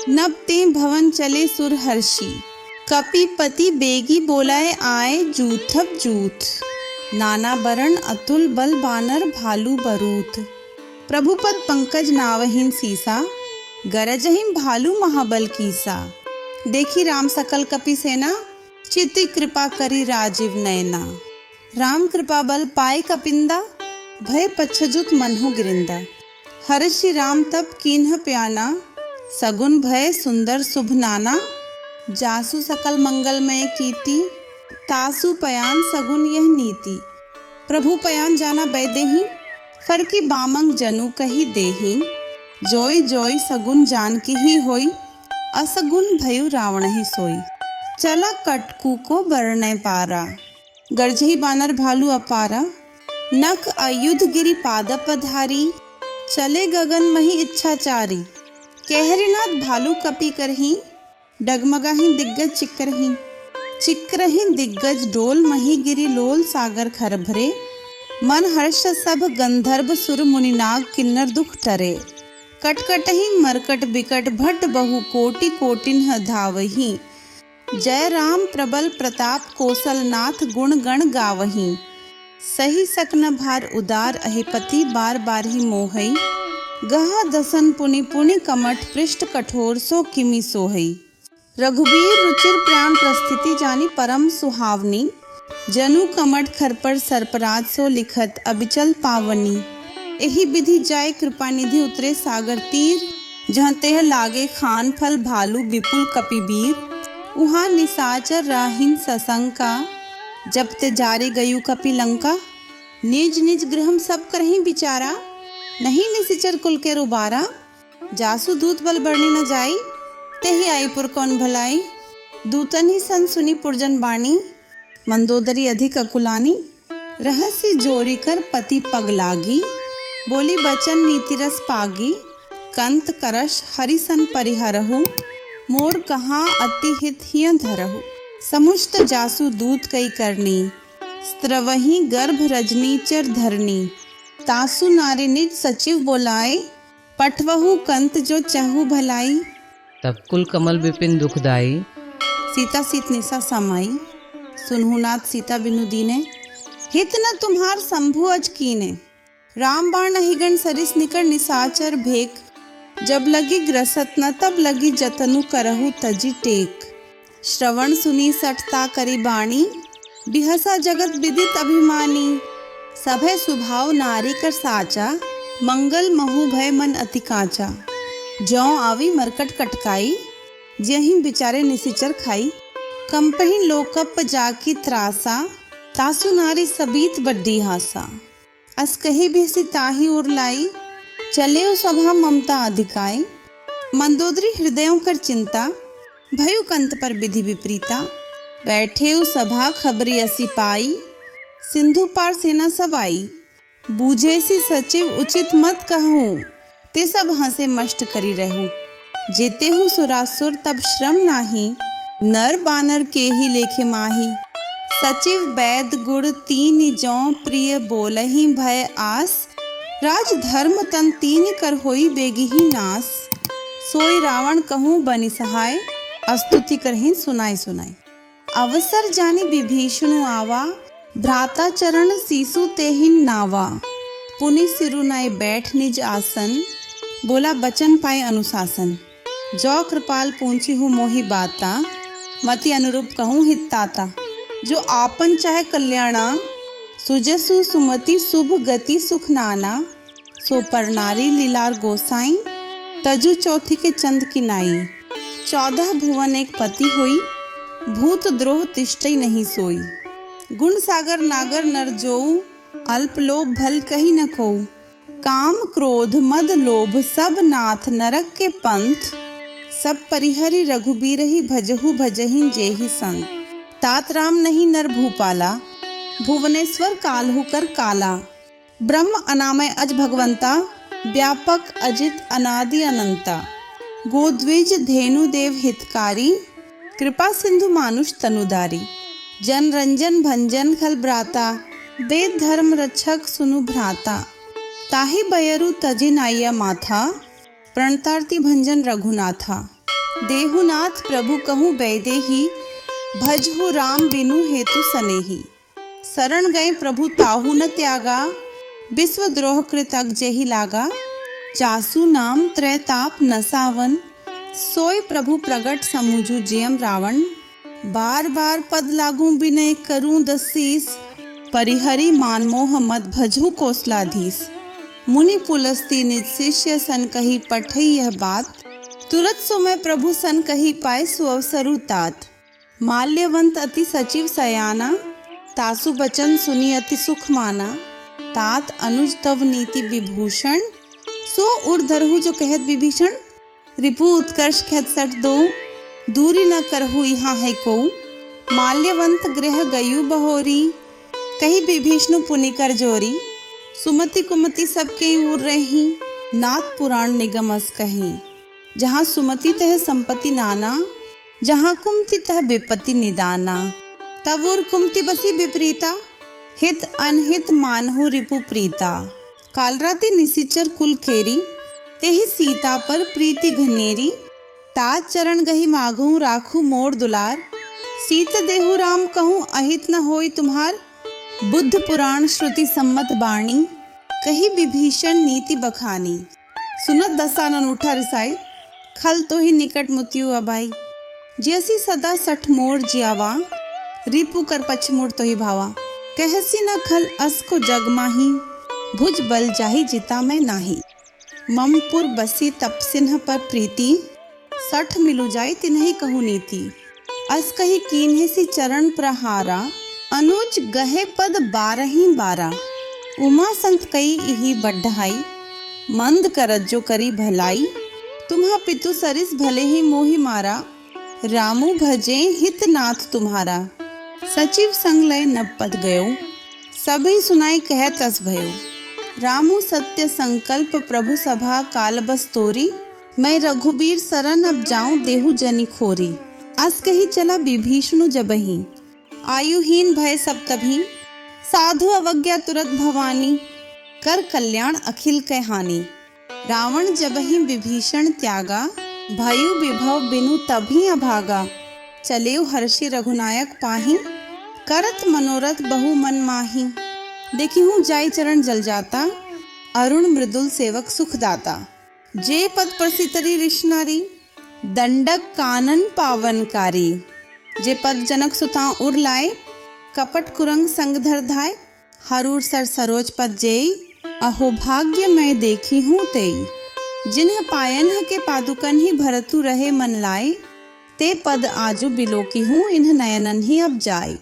नब ते भवन चले सुर हर्षी, कपिपति बेगी बोलाए आए जूथब जूथ, नाना बरण अतुल बल बानर भालू बरूथ, प्रभुपद पंकज नावहीन सीसा, गरजहिम भालू महाबल कीसा, देखी राम सकल कपि सेना, चिति कृपा करी राजीव नयना, राम कृपा बल पाए कपिंदा, भय पच्छजुत मनहु गिरिंदा, हर्षि राम तब कीन्ह प्याना, सगुन भय सुंदर शुभ नाना, जासु सकल मंगलमय कीर्ति, तासु पयान सगुन यह नीति, प्रभु पयान जाना बैदेही, फरकी बामंग जनु कही देही, जोई जोई सगुन जान की ही होई, असगुन भयु रावण ही सोई, चला कटकू को बरने पारा, गर्जही बानर भालू अपारा, नख अयुध गिरी पादपधारी, चले गगन मही इच्छाचारी, कहरिनाथ भालू कपि करही, डगमगाही दिग्गज चिक्करही, चिक्करही दिग्गज डोल मही गिरी लोल सागर खर भरे, मन हर्ष सब गंधर्व सुर मुनिनाग किन्नर दुख टरे, कटकटही मरकट बिकट भट बहु कोटि कोटिन धावही, जय राम प्रबल प्रताप कौशलनाथ गुण गण गावही, सही सकन भार उदार अहिपति बार बार ही मोहई, गहा दसन पुनि पुनि कमठ पृष्ठ कठोर सो किमि सोहई, रघुबीर रुचिर प्राण प्रस्थिति जानी परम सुहावनी, जनु कमठ खरपर सरपराज सो लिखत अबिचल पावनी, एही विधि जाय कृपा निधि उतरे सागर तीर, जहाँ तेह लागे खान फल भालू विपुल कपिबीर, उहाँ निसाचर राहिन सशंका, जब ते जारे गयु कपि लंका, निज निज गृहम सब करहीं बिचारा, नहीं निशिचर कुल के रुबारा, जासु दूत बल बरनी न जाई, तेहि आई पुर कौन भलाई, दूतन ही सन सुनी पुरजन बाणी, मंदोदरी अधिक अकुलानी, रहस्य जोरी कर पति पग लागी, बोली बचन नीति रस पागी। कंत करश हरिसन परिहरहु, मोर कहाँ अति हित हिय धरहु। समुष्ट जासु दूत कई करनी, स्त्रवही गर्भ रजनी चर धरनी। तासु नारी निज सचिव बोलाए, पठवहु कंत जो चाहु भलाई। तब कुल कमल विपिन दुखदाई, सीता सीत निशा समाई। सुनहु नाथ सीता बिनु दीने, हित न तुम्हार शंभु अज कीने। राम बाण हिगण सरिस निकर निसाचर भेक, जब लगी ग्रसत न तब लगी जतनु करहु तजी टेक। श्रवण सुनी सठता करी बाणी, बिहसा जगत विदित अभिमानी। सभय सुभाव नारी कर साचा, मंगल महु भय मन अति काचा। जौ आवी मरकट कटकाई, जहीं बिचारे निसिचर खाई। कंपही लोकप जाकी त्रासा, तासु नारी सबीत बड्डी हासा। अस कही भी ताही उर लाई, चले सभा ममता अधिकाई। मंदोदरी हृदयों कर चिंता, भयु कंत पर विधि विपरीता। बैठे सभा खबरी असी पाई, सिंधु पार सेना सब आई। बूझे सी सचिव उचित मत कहूँ, ते सब हंसे मष्ट करी रहूँ। जेते हूँ सुरासुर तब श्रम नाही, नर बानर के ही लेखे माही। सचिव वैद गुण तीन जौ, प्रिय बोलहि भय आस। राज धर्म तन तीन कर होई बेगी ही नास। सोई रावण कहूँ बनि सहाय, स्तुति करहि सुनाई सुनाई। अवसर जानी विभीषण आवा, भ्राता चरण सीसु तेहि नावा। पुनि सिरुनाई बैठ निज आसन, बोला बचन पाए अनुशासन। जो कृपाल पूंछी हूँ मोहि बाता, मति अनुरूप कहूँ हित ताता। जो आपन चाहे कल्याणा, सुजसु सुमति शुभ गति सुख नाना। सो पर नारी लीलार गोसाई, तजु चौथी के चंद की नाई। 14 भुवन एक पति हुई, भूत द्रोह तिष्ठई नहीं सोई। गुण सागर नागर नर जोऊ, अल्प लोभ भल कही न खोऊ। काम क्रोध मद लोभ सब नाथ, नरक के पंथ। सब परिहरि रघुबीरहि, भजहु भजहि जेहि संग। तात राम नहीं नर भूपाला, भुवनेश्वर काल्हु कर काला। ब्रह्म अनामय अज भगवंता, व्यापक अजित अनादि अनंता। गोद्विज धेनु देव हितकारी, कृपा सिंधु मानुष तनुदारी। जन रंजन भंजन खल भ्राता, वेद धर्म रक्षक सुनु भ्राता। ताहि बयरु तजि नाइया माथा, प्रणतार्ति भंजन रघुनाथा। देहुनाथ प्रभु कहूँ बैदेही, भजहु राम बिनु हेतु सनेही। शरण गए प्रभु ताहु न त्यागा, विश्व द्रोह कृतक जेहि लागा। जासु नाम त्रैताप नसावन, सोय प्रभु प्रगट समुझु जियम रावण। बार बार पद लागू विनय करूं दसीस, परिहरि मान मोह मद भजहु कौशलाधीश। मुनि पुलस्ती निज शिष्य सन कही पठई यह बात, तुरत सुमय प्रभु सन कही पाए सुअवसरु तात। माल्यवंत अति सचिव सयाना, तासु बचन सुनी अति सुख माना। तात अनुज तव नीति विभूषण, सो उर्धरहु जो कहत विभीषण। रिपु उत्कर्ष कहत सठ दो, दूरी न करहु यहाँ है को। माल्यवंत गृह गयु बहोरी, कही विभीषण पुनि कर जोरी। सुमति कुमति सबके उर रही, नाथ पुराण निगम अस कहीं। जहाँ सुमति तह संपत्ति नाना, जहाँ कुमति तह विपत्ति निदाना। तब उर कुमति बसी विपरीता, हित अनहित मानहु रिपु प्रीता। कालराति निसिचर कुल केरी, तेहि सीता पर प्रीति घनेरी। तात चरण गही मागहु राखू मोर दुलार, सीत देहु राम कहूँ अहित न होई तुम्हार। बुद्ध पुराण श्रुति सम्मत बाणी, कही विभीषण नीति बखानी। सुनत दसानन उठा रिसाई, खल तो ही निकट मुतियु अबाई। जैसी सदा सठ मोर जियावा, रिपु कर पछमुड़ तो ही भावा। कहसी न खल अस को जग माही, भुज बल जाही जिता मैं नाही। ममपुर बसी तपसिन्ह पर प्रीति, सठ मिलु जाई तिन्हि कहु नीति। अस कही कीन्हे सी चरण प्रहारा, अनुज गहे पद 12 उमा संत कई इही बढ़ाई। मंद करत जो करी भलाई, तुम्हा पितु सरिस भले ही मोहि मारा। रामू भजे हित नाथ तुम्हारा, सचिव संग लय नब पद गयो। सभी सुनाई कहत अस भयो। रामु सत्य संकल्प प्रभु सभा काल बस तोरी। मैं रघुबीर सरन अब जाऊं देहु जनि खोरी। अस कही चला विभीषणु जबहि, आयुहीन भय सब तभी। साधु अवज्ञा तुरत भवानी, कर कल्याण अखिल कै हानि। रावण जबहि विभीषण त्यागा, भयु विभव बिनु तभी अभागा। चलेउ हर्षि रघुनायक पाहि, करत मनोरथ बहु मन माही। देखी हूँ जाई चरण जल जाता, अरुण मृदुल सेवक सुख दाता। जे पद प्रसितरी ऋष नारी, दंडक कानन पावनकारी। जे पद जनक सुता उर लाए, कपट कुरंग संग धर धाय। हरूर सर सरोज पद जेई, अहो भाग्य मैं देखी हूँ तेई। जिन्ह पायन के पादुकन ही भरतु रहे मन लाए। ते पद आजु बिलोकी हूँ, इन्ह नयनन ही अब जाए।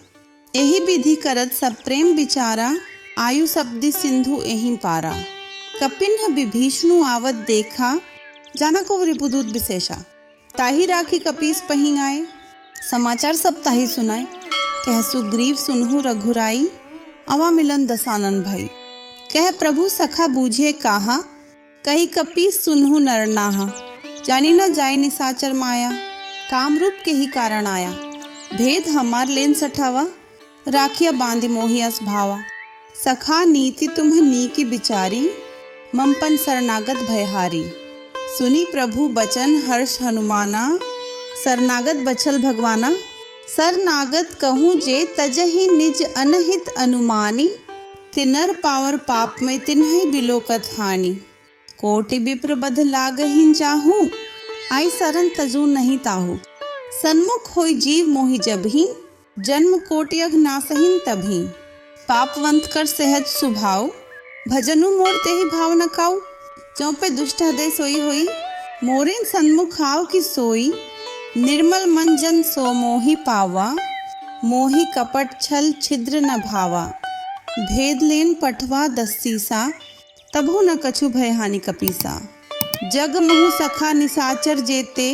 एहि विधि करत सब प्रेम विचारा, आयु सब्दि सिंधु एहि पारा। कपिन्ह विभीषणु आवत देखा, जाना को रिपुदूत विशेषा। ताही राखी कपीस पही आए, समाचार सब ताही सुनाए। कह सुग्रीव सुनहु रघुराई, अवा मिलन दसानन भई। कह प्रभु सखा बूझे काहा, कही कपीस सुनहु नरनाहा। जानी न जाय निसाचर माया, कामरूप के ही कारण आया। भेद हमार लेन सठावा, राखिया बांधि मोहि अस भावा। सखा नीति तुम्ह नीकी बिचारी, ममपन शरणागत भयहारी। सुनी प्रभु बचन हर्ष हनुमाना, शरणागत बचल भगवाना। शरणागत कहूँ जे तजहि निज अनहित अनुमानी। तिनर पावर पाप में तिन्हि बिलोकत हानि। कोटि विप्र बध लागहिं जाहूँ, आई शरण तजू नहीं ताहू। सन्मुख होई जीव मोहि जबहि, जन्म कोटि अघ नासहिं तभी। पापवंत कर सहज सुभाव, भजनु मोर तेहि भाव न काऊ। चौपे दुष्ट हृदय सोई होई, मोरिन सन्मुख आव की सोई। निर्मल मन जन सो मोहि पावा, मोहि कपट छल छिद्र न भावा। भेद लेन पठवा दस्सीसा, तभु न कछु भय हानि कपीसा। जग महु सखा निसाचर जेते,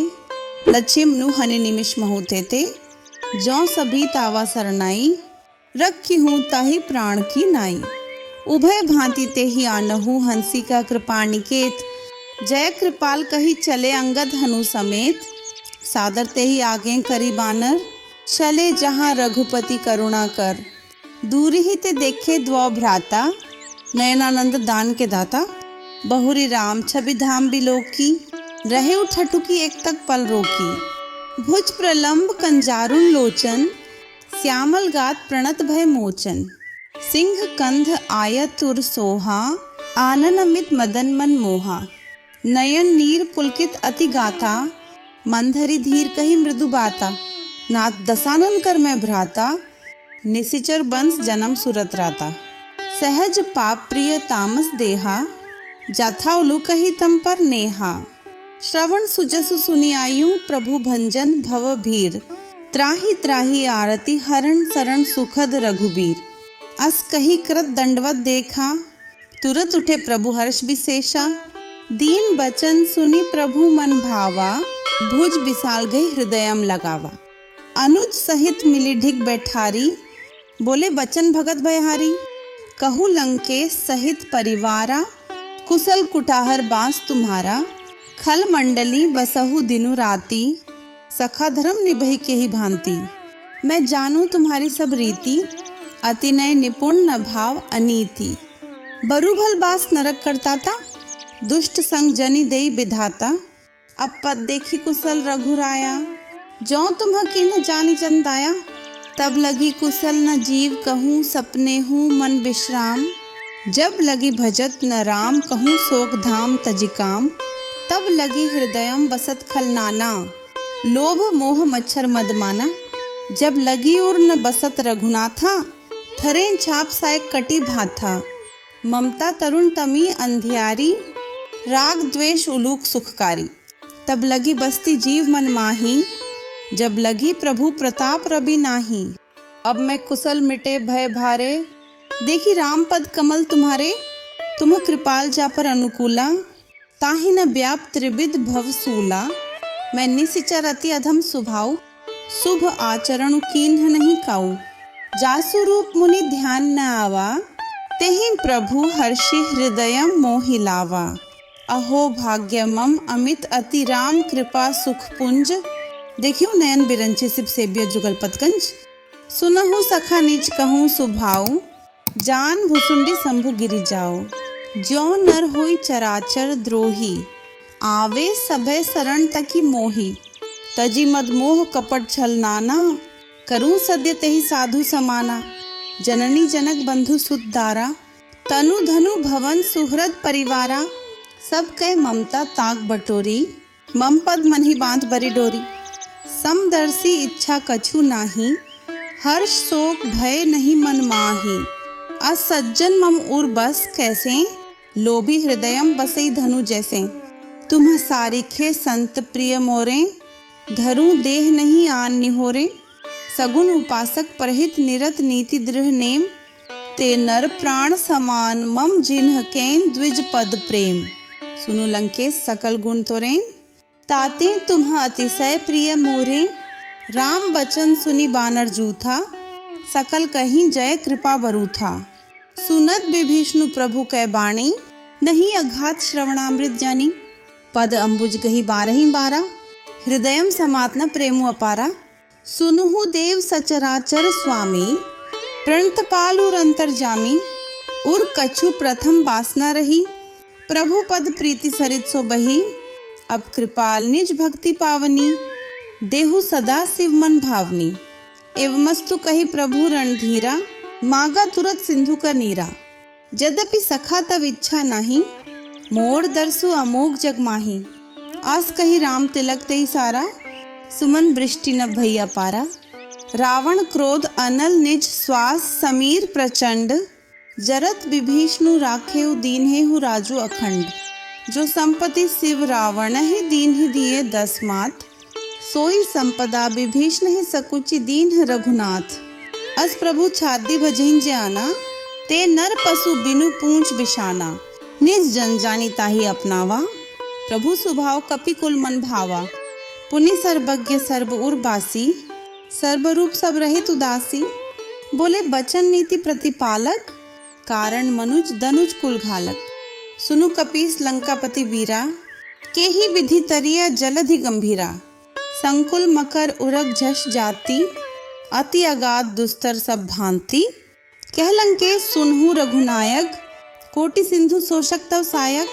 लक्ष्म नु हनि निमिष महु तेते। जौ सभी तावा सरनाई, रखी हूँ ताही प्राण की नाई। उभय भांति ते ही आनहु, हंसी का कृपा निकेत। जय कृपाल कही चले अंगद हनु समेत। सादर ते ही आगे करी बानर, चले जहाँ रघुपति करुणा कर। दूर ही ते देखे द्वौ भ्राता, नयनानंद दान के दाता। बहुरी राम छवि धाम बिलोकी, रहे उठटुकी एक तक पल रोकी। भुज प्रलंब कंजारुन लोचन, श्यामल गात प्रणत भय मोचन। सिंह कंध आयत उर सोहा, आनन अमित मदन मन मोहा। नयन नीर पुलकित अति गाथा, मंधरी धीर कही मृदु बाता। नाथ दसानन कर मैं भ्राता, निशिचर बंस जन्म सुरत राता। सहज पाप प्रिय तामस देहा, जाथा उलू कही तम पर नेहा। श्रवण सुजसु सुनि आयु, प्रभु भंजन भव भीर। त्राहि त्राहि आरती हरण शरण सुखद रघुबीर। अस कही कृत दंडवत देखा, तुरत उठे प्रभु हर्ष विशेषा। दीन बचन सुनि प्रभु मन भावा, भुज विशाल गई हृदयम लगावा। अनुज सहित मिली ढिग बैठारी, बोले बचन भगत भयहारी। कहु लंकेश सहित परिवारा, कुशल कुटाहर बास तुम्हारा। खल मंडली बसहु दिनु राती, सखा धर्म निभहि के ही भांति। मैं जानू तुम्हारी सब रीति, अति नय निपुण न भाव अनीति। बरु भल बास नरक करताता, दुष्ट संग जनि देई विधाता। अब पद देखी कुशल रघुराया, जो तुम्ह की न जानी चंदाया। तब लगी कुशल न जीव कहूँ, सपने हूँ मन विश्राम। जब लगी भजत न राम, कहूँ शोक धाम तजिकाम। तब लगी हृदयम बसत खल नाना, लोभ मोह मच्छर मदमाना। जब लगी उर न बसत रघुनाथा, थरें छाप सायक कटी भाथा। ममता तरुण तमी अंधियारी, राग द्वेष उलूक सुखकारी। तब लगी बसती जीव मन माही, जब लगी प्रभु प्रताप रवि नाही। अब मैं कुशल मिटे भय भारे, देखी राम पद कमल तुम्हारे। तुम कृपाल जा पर अनुकूला, ताहि न व्याप त्रिविध भवसूला। मैं निशिचर अति अधम स्वभाव, शुभ आचरण कीन्ह नहीं काऊ। जासु रूप मुनि ध्यान न आवा, तेहि प्रभु हर्षि हृदयम मोहि लावा। अहो भाग्य मम अमित अति राम कृपा सुख पुंज। देखियो नयन बिरंचे सिप सेबिय जुगल पतकंज। सुनहु सखा निज कहूँ सुभाऊ, जान भुसुंडी शंभु गिरि जाओ। ज्यो नर होई चराचर द्रोही, आवे सभय शरण तकी मोही। तजी मद मोह कपट छल नाना, करूं सद्य तेहि साधु समाना। जननी जनक बंधु सुत दारा, तनु धनु भवन सुहृद परिवारा। सब कह ममता ताक बटोरी, मम पद मन ही बांध बरी डोरी। समदर्शी इच्छा कछु नाही, हर्ष शोक भय नहीं मन माही। असज्जन मम उर बस कैसे, लोभी हृदयम बसई धनु जैसे। तुम सारिखे संत प्रिय मोरे, धरू देह नहीं आन निहोरे। सगुन उपासक परहित निरत नीति दृढ़ नेम, ते नर प्राण समान मम जिन्ह केन द्विज पद प्रेम। सुनु लंकेश सकल गुण तोरेन, ताते तुम्ह अतिशय प्रिय मोरे। राम बचन सुनि बानर जूथा, सकल कहीं जय कृपा बरूथा। सुनत विभीषणु प्रभु कै बाणी, नहीं अघात श्रवणामृत जानी। पद अंबुज गही बारही बारा, हृदयम समात्न प्रेमु अपारा। सुनुहु देव सचराचर स्वामी, प्रणत पालुर अंतर्जामी। उर कछु प्रथम वासना रही, प्रभु पद प्रीति सरित सो बही। अब कृपाल निज भक्ति पावनी, देहु सदा शिव मन भावनी। एवमस्तु कही प्रभु रणधीरा, मागा तुरत सिंधु का नीरा। यद्यपि सखा तब इच्छा नहीं, मोर दरसु अमोघ जग माही। आस कही राम तिलक तेई सारा, सुमन वृष्टि न भैया पारा। रावण क्रोध अनल निज श्वास, समीर प्रचंड। जरत विभीषणु राखेउ दीन्हेहु राजू अखंड। जो संपत्ति शिव रावण ही दीन ही दिए 10 मात, सोई संपदा विभीषण ही सकुचि दीन रघुनाथ। अस प्रभु छादी भजहिं जाना, ते नर पशु बिनु पूंछ बिशाना। निज जन जानी ताहि अपनावा, प्रभु स्वभाव कपि कुल मन भावा। पुनि सर्वज्ञ सर्व उर्वासी, सर्वरूप सब रहित उदासी। बोले बचन नीति प्रतिपालक, कारण मनुज दनुज कुल घालक। सुनु कपीस लंकापति वीरा, के ही विधि तरिया जलधि गंभीरा। संकुल मकर उरग झष जाति, अति अगाध दुस्तर सब भांति। कह लंकेश सुनहु रघुनायक, कोटि सिंधु शोषक तव सायक।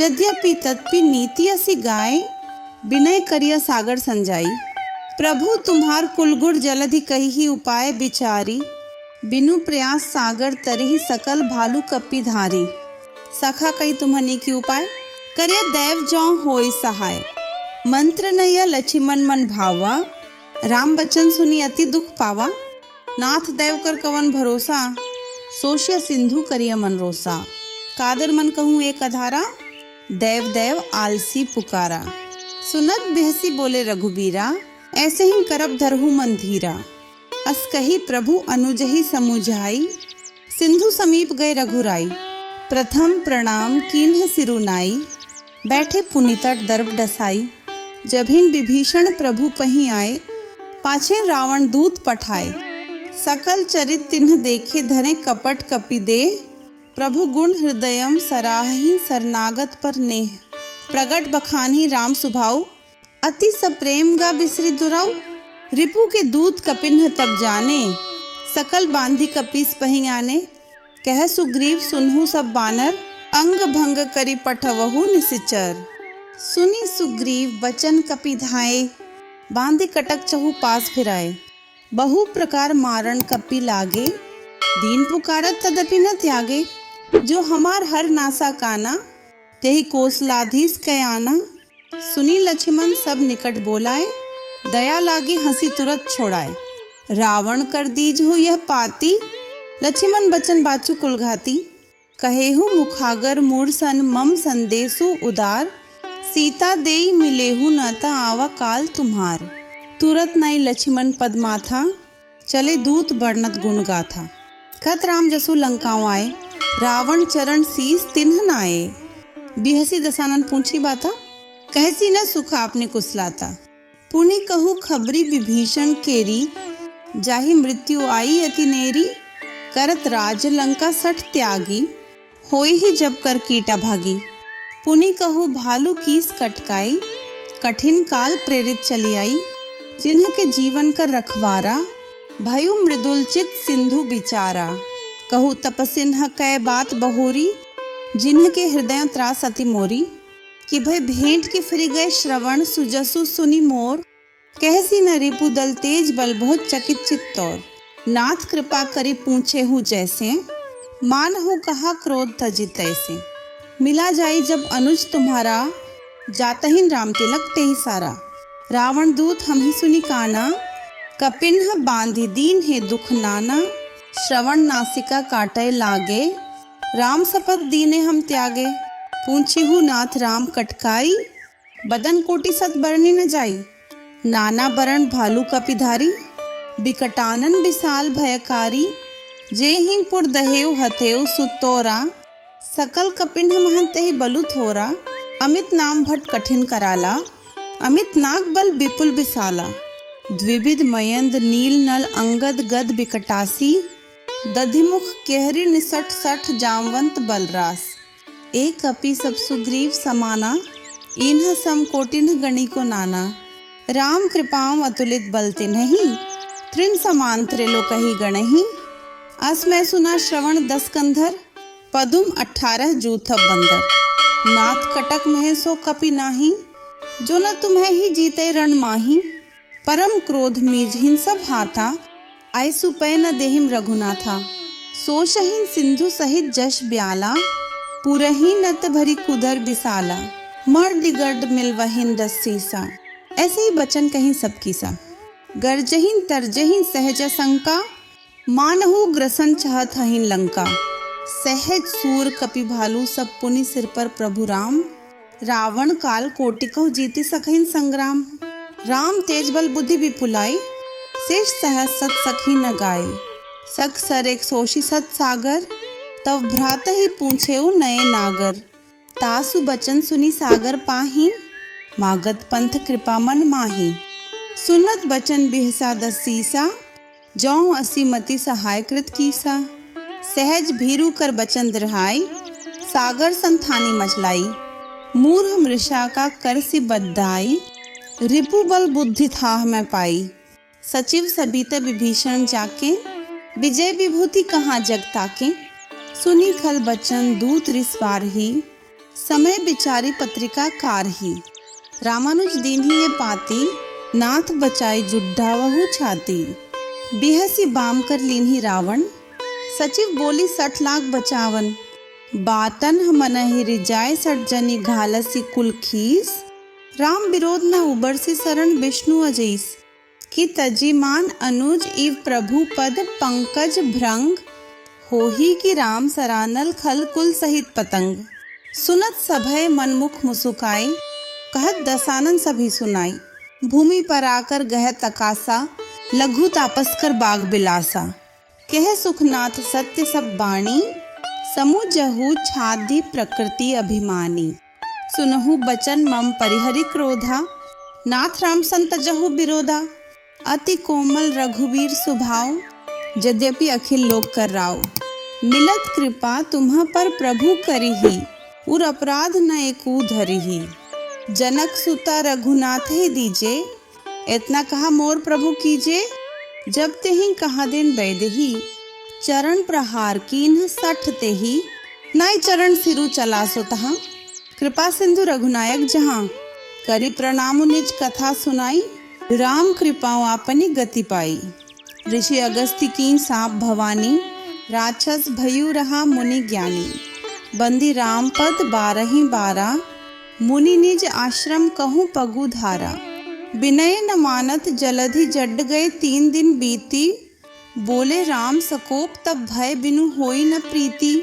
यद्यपि तत्पि नीति असी गाय, विनय करिया सागर संजाई। प्रभु तुम्हार कुलगुण जलधि कही ही उपाय विचारी। बिनु प्रयास सागर तरही सकल भालू कपि धारी। सखा कही तुम्हनी की उपाय, करिया दैव जौ होय सहाय। मंत्र नैया लक्ष्मण मन भावा, राम बचन सुनी अति दुख पावा। नाथ दैव कर कवन भरोसा, सोशिया सिंधु करिया मन रोसा। कादर मन कहूँ एक अधारा, दैव दैव आलसी पुकारा। सुनत बेहसी बोले रघुबीरा, ऐसे ही करब धरहु मन धीरा। अस कही प्रभु अनुजहि समुझाई, सिंधु समीप गए रघुराई। प्रथम प्रणाम कीन्ह सिरुनाई, बैठे पुनितट दर्भ डसाई। जभिन विभीषण प्रभु पहीं आए, पाछे रावण दूत पठाए। सकल चरित तिन्ह देखे, धरे कपट कपि दे। प्रभु गुण हृदयम सराहि, शरणागत पर नेह। प्रगट बखानी राम सुभाऊ, अति सप्रेम गा बिसरि दुराऊ। रिपु के दूत कपिन्ह तब जाने, सकल बांधी कपीस पहीं आने। कह सुग्रीव सुनहु सब बानर, अंग भंग करि पठवहु निसिचर। सुनी सुग्रीव बचन कपि धाये, बांधी कटक चहु पास फिराए। बहु प्रकार मारण कपि लागे, दीन पुकारत तदपि न त्यागे। जो हमार हर नासा काना, तेहि कोसलाधीश कयाना। सुनी लक्ष्मण सब निकट बोलाए, दया लागी हंसी तुरंत छोड़ाए। रावण कर दीज हो यह पाती, लक्ष्मण बचन बाचु कुलघाती। कहेहु मुखागर मूर्सन मम संदेशु उदार। सीता देई मिलेहु न ता आवा काल तुम्हार। तुरत नाई लक्ष्मण पद माथा, चले दूत वर्णत गुण गाथा। खत राम जसु लंकाओं आए, रावण चरण शीस तिन्ह नाए। बिहसी दसानन पूछी बाता, कहसी न सुख आपने कुसलाता। पुनि कहु खबरी विभीषण केरी, जाहि मृत्यु आई अति नेरी, करत राज लंका सठ त्यागी। होई ही जब कर कीटा भागी, पुनि कहु भालू कीस कटकाई। कठिन काल प्रेरित चली आई, जिन्ह के जीवन कर रखवारा। भयु मृदुल चित सिंधु बिचारा, कहु तपसिन्ह कै बात बहोरी। जिन्ह के हृदय त्रास अति मोरी, कि भय भेंट के फिर गए श्रवण। सुजसु सुनि मोर, कहसी न रिपु दल तेज बल बहुत चकित चित्तौर। नाथ कृपा करी पूछे हूँ जैसे, मान हो कहा क्रोध तजित तैसे। मिला जाई जब अनुज तुम्हारा, जातहिन राम तिलक तेहि सारा। रावण दूत हम ही सुनि काना, कपिन्ह बांधि दीन है दुख नाना। श्रवण नासिका काटे लागे, राम शपथ दीने हम त्यागे। पूछी हूँ नाथ राम कटकाई, बदन कोटि सत बरनी न जाई। नाना बरण भालू कपिधारी, बिकटानन विशाल भयकारी। जेहिं पुर दहेव हथेव सुतोरा, सकल कपिन्ह महंत ही बलु थोरा। अमित नाम भट कठिन कराला, अमित नाग बल विपुल विशाला। द्विविध मयंद नील नल अंगद गद बिकटासी। दधिमुख केहरी निसठ सठ जामवंत बलरास। एक कपि सब सुग्रीव समाना, इन्ह सम कोटिन्ह गणी को नाना। राम कृपाम अतुलित बलते नहीं, त्रिन समान त्रिलोकहि गणहि। अस मैं सुना श्रवण 10 कंधर, पदुम 18 जूथ बंदर। नाथ कटक मह सो कपि नाही, जो न तुम्हें ही जीते रण माही। परम क्रोध मीजहिन सब हाथा, आयसु पै न देहिम रघुनाथा। सोशहीन सिंधु सहित जश ब्याला, पुरही नत भरी कुदर बिसाला। मर्द गर्द मिलवहिन रस्सीसा, ऐसे ही बचन कहीं सबकी सा। गर्जहीन तरजहीन सहज शंका, मानहु ग्रसन चाहत हहीन लंका। सहज सूर कपि भालू सब पुनि सिर पर प्रभु राम। रावण काल कोटिकहु जीति सकहिन संग्राम। राम तेज बल बुद्धि विपुलाई, शेष सहज सत सखी न गाय। सख सर एक सोशी सत सागर, तब भ्रात ही पूछेउ नए नागर। तासु बचन सुनी सागर पाही, मागत पंथ कृपा मन माही। सुनत बचन बिहसा 10 सीसा, जौं असी मति सहाय कृत कीसा। सहज भीरु कर बचन दृहाई, सागर संथानी मचलाई। मूर्ख मृषा का कर सी बद्दाई, रिपु बल बुद्धि थाह मैं पाई। सचिव सबित विभीषण जाके, विजय विभूति कहाँ जग ताके। सुनी खल बचन दूत रिसवार ही, समय बिचारी पत्रिका कार ही। रामानुज दीन्ही ये पाती, नाथ बचाई जुड्ढा वहु छाती। बिहसी बाम कर लीन्ही रावण, सचिव बोली 60 लाख बचावन। बातन मनहि रिजाय 60 जनी घालसी कुल खीस। राम विरोध न उबर से शरण विष्णु अजैस। कि तजी मान अनुज इव प्रभु पद पंकज भृंग। होही कि राम सरानल खल कुल सहित पतंग। सुनत सभय मनमुख मुसुकाई, कहत दसानन सभी सुनाई। भूमि पर आकर गह तकासा, लघु तापस कर बाग बिलासा। कह सुखनाथ सत्य सब बाणी, समुजहु छादी प्रकृति अभिमानी। सुनहु बचन मम परिहरि क्रोधा, नाथ राम संत जहु विरोधा। अति कोमल रघुवीर स्वभाव, यद्यपि अखिल लोक कर राव। मिलत कृपा तुम्हा पर प्रभु करिहि, उर अपराध न एकू धरिहि। जनक सुता रघुनाथ ही दीजे, इतना कहा मोर प्रभु कीजे। जब तेहि कहा दिन वैदेही, चरण प्रहार कीन्ह 60 तेहि। नाई चरण सिरु चला सो तहाँ, कृपा सिंधु रघुनायक जहाँ। करी प्रणाम निज कथा सुनाई, राम कृपाओं आपनी गति पाई। ऋषि अगस्त्य की साप भवानी, राक्षस भयु रहा मुनि ज्ञानी। बंदी राम पद 12 मुनि निज आश्रम कहूँ पगु धारा। विनय न मानत जलधि जड गए 3 दिन बीती। बोले राम सकोप तब भय बिनु होई न प्रीति।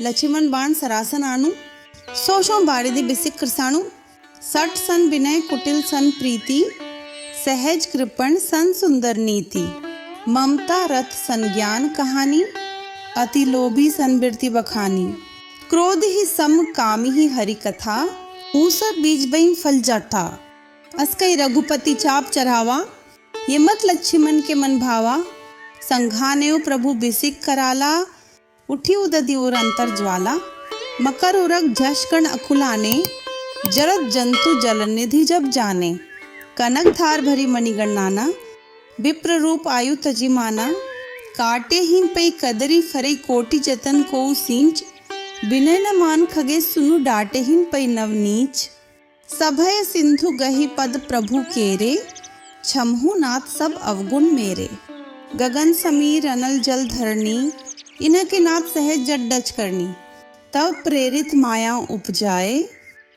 लक्ष्मण बाण सरासन आनु, सोशों बारिदि बिसिक कृसाणु। 60 सन विनय कुटिल सन प्रीति, सहज कृपण सन सुंदर नीति। ममता रथ सन ज्ञान कहानी, अति लोभी सन बिरति बखानी। क्रोध ही सम कामी ही हरि कथा, ऊसर बीज बइन फल जाता। अस्कई रघुपति चाप चढ़ावा, ये मत लक्ष्मण के मन भावा, संघानेउ प्रभु बिसिक कराला, उठी उदधि और अंतर ज्वाला, मकर उरग झषकण अकुलाने, जरत जंतु जलनिधि जब जाने, कनक धार भरी मणिगणनाना, विप्र रूप आयु तजिमाना, काटे हिन पई कदरी फरई कोटि जतन को सींच, विनय न मान खगे सुनु डाटे हिन पई नवनीच, सभय सिंधु गही पद प्रभु केरे, छमहु नाथ सब अवगुण मेरे, गगन समीर अनल जल धरनी, इनके नाथ सहज जट डच करनी, तब प्रेरित माया उपजाए,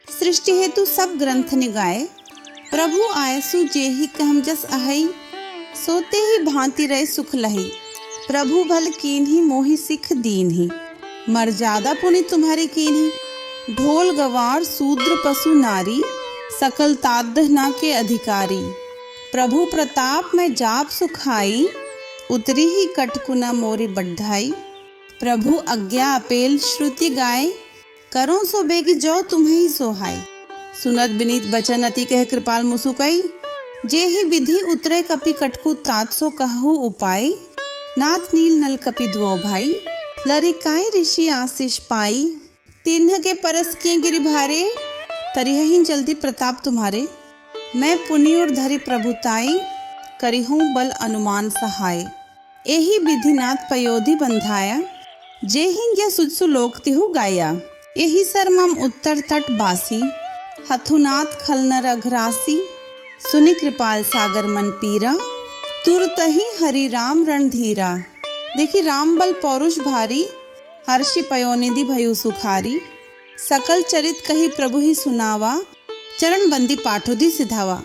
सृष्टि हेतु सब ग्रंथ निगाए, प्रभु आयसु जेहि कहम जस अहई, सोते ही भांति रहे सुख लही, प्रभु भल कीन्ही मोहि सिख दीन्ही, मर्यादा पुनि तुम्हारी कीन्ही, ढोल गवार शूद्र पशु नारी, सकल तादना के अधिकारी, प्रभु प्रताप में जाप सुखाई, उतरी ही कटकुना मोरी बढ़ाई, प्रभु आज्ञा अपेल श्रुति गाय, करो सो बेगी जो तुम्हें ही सोहाय, सुनत बिनीत बचन अति कह कृपाल मुसुकई, जे ही विधि उतरे कपि कटकु तात सो कहु उपाय, नाथ नील नल कपि दुओ भाई, लरिकाई ऋषि आशीष पाई, तिन्ह के परस किए गिरि भारे, तरिह ही जल्दी प्रताप तुम्हारे, मैं पुनि और धरि प्रभुताई, करिहूँ बल अनुमान सहाय, एही विधिनाथ पयोधि बंधाया, जे हिंग सुजसु लोकतिहु गाया, एही सरमम उत्तर तट बासी, हथुनाथ खलनर अघरासी, सुनि कृपाल सागर मन पीरा, तुरतहि हरि राम रणधीरा, देखी राम बल पौरुष भारी, हर्षि पयोनिधि भयु सुखारी, सकल चरित कही प्रभु ही सुनावा, चरण बंदी पाठोधि सिधावा,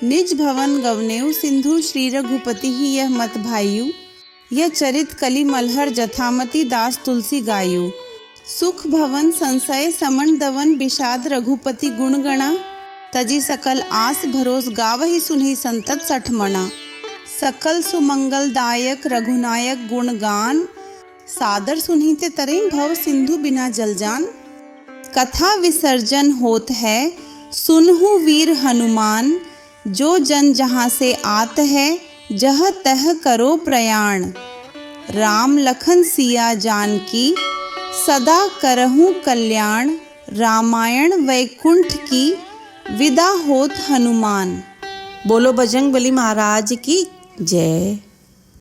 निज भवन गवनेउ सिंधु श्री रघुपति ही यह मत भाइयु, यह चरित कली मलहर जथामति दास तुलसी गायु, सुख भवन संशय समन दवन विषाद रघुपति गुणगणा, तजी सकल आस भरोस गावहि सुनहि संतत सठमणा, सकल सुमंगल दायक रघुनायक गुणगान, सादर सुनहि ते तरें भव सिंधु बिना जलजान, कथा विसर्जन होत है सुनहु वीर हनुमान, जो जन जहाँ से आत है जह तह करो प्रयाण, राम लखन सिया जानकी सदा करहूँ कल्याण, रामायण वैकुंठ की विदा होत हनुमान। बोलो बजरंग बली महाराज की जय।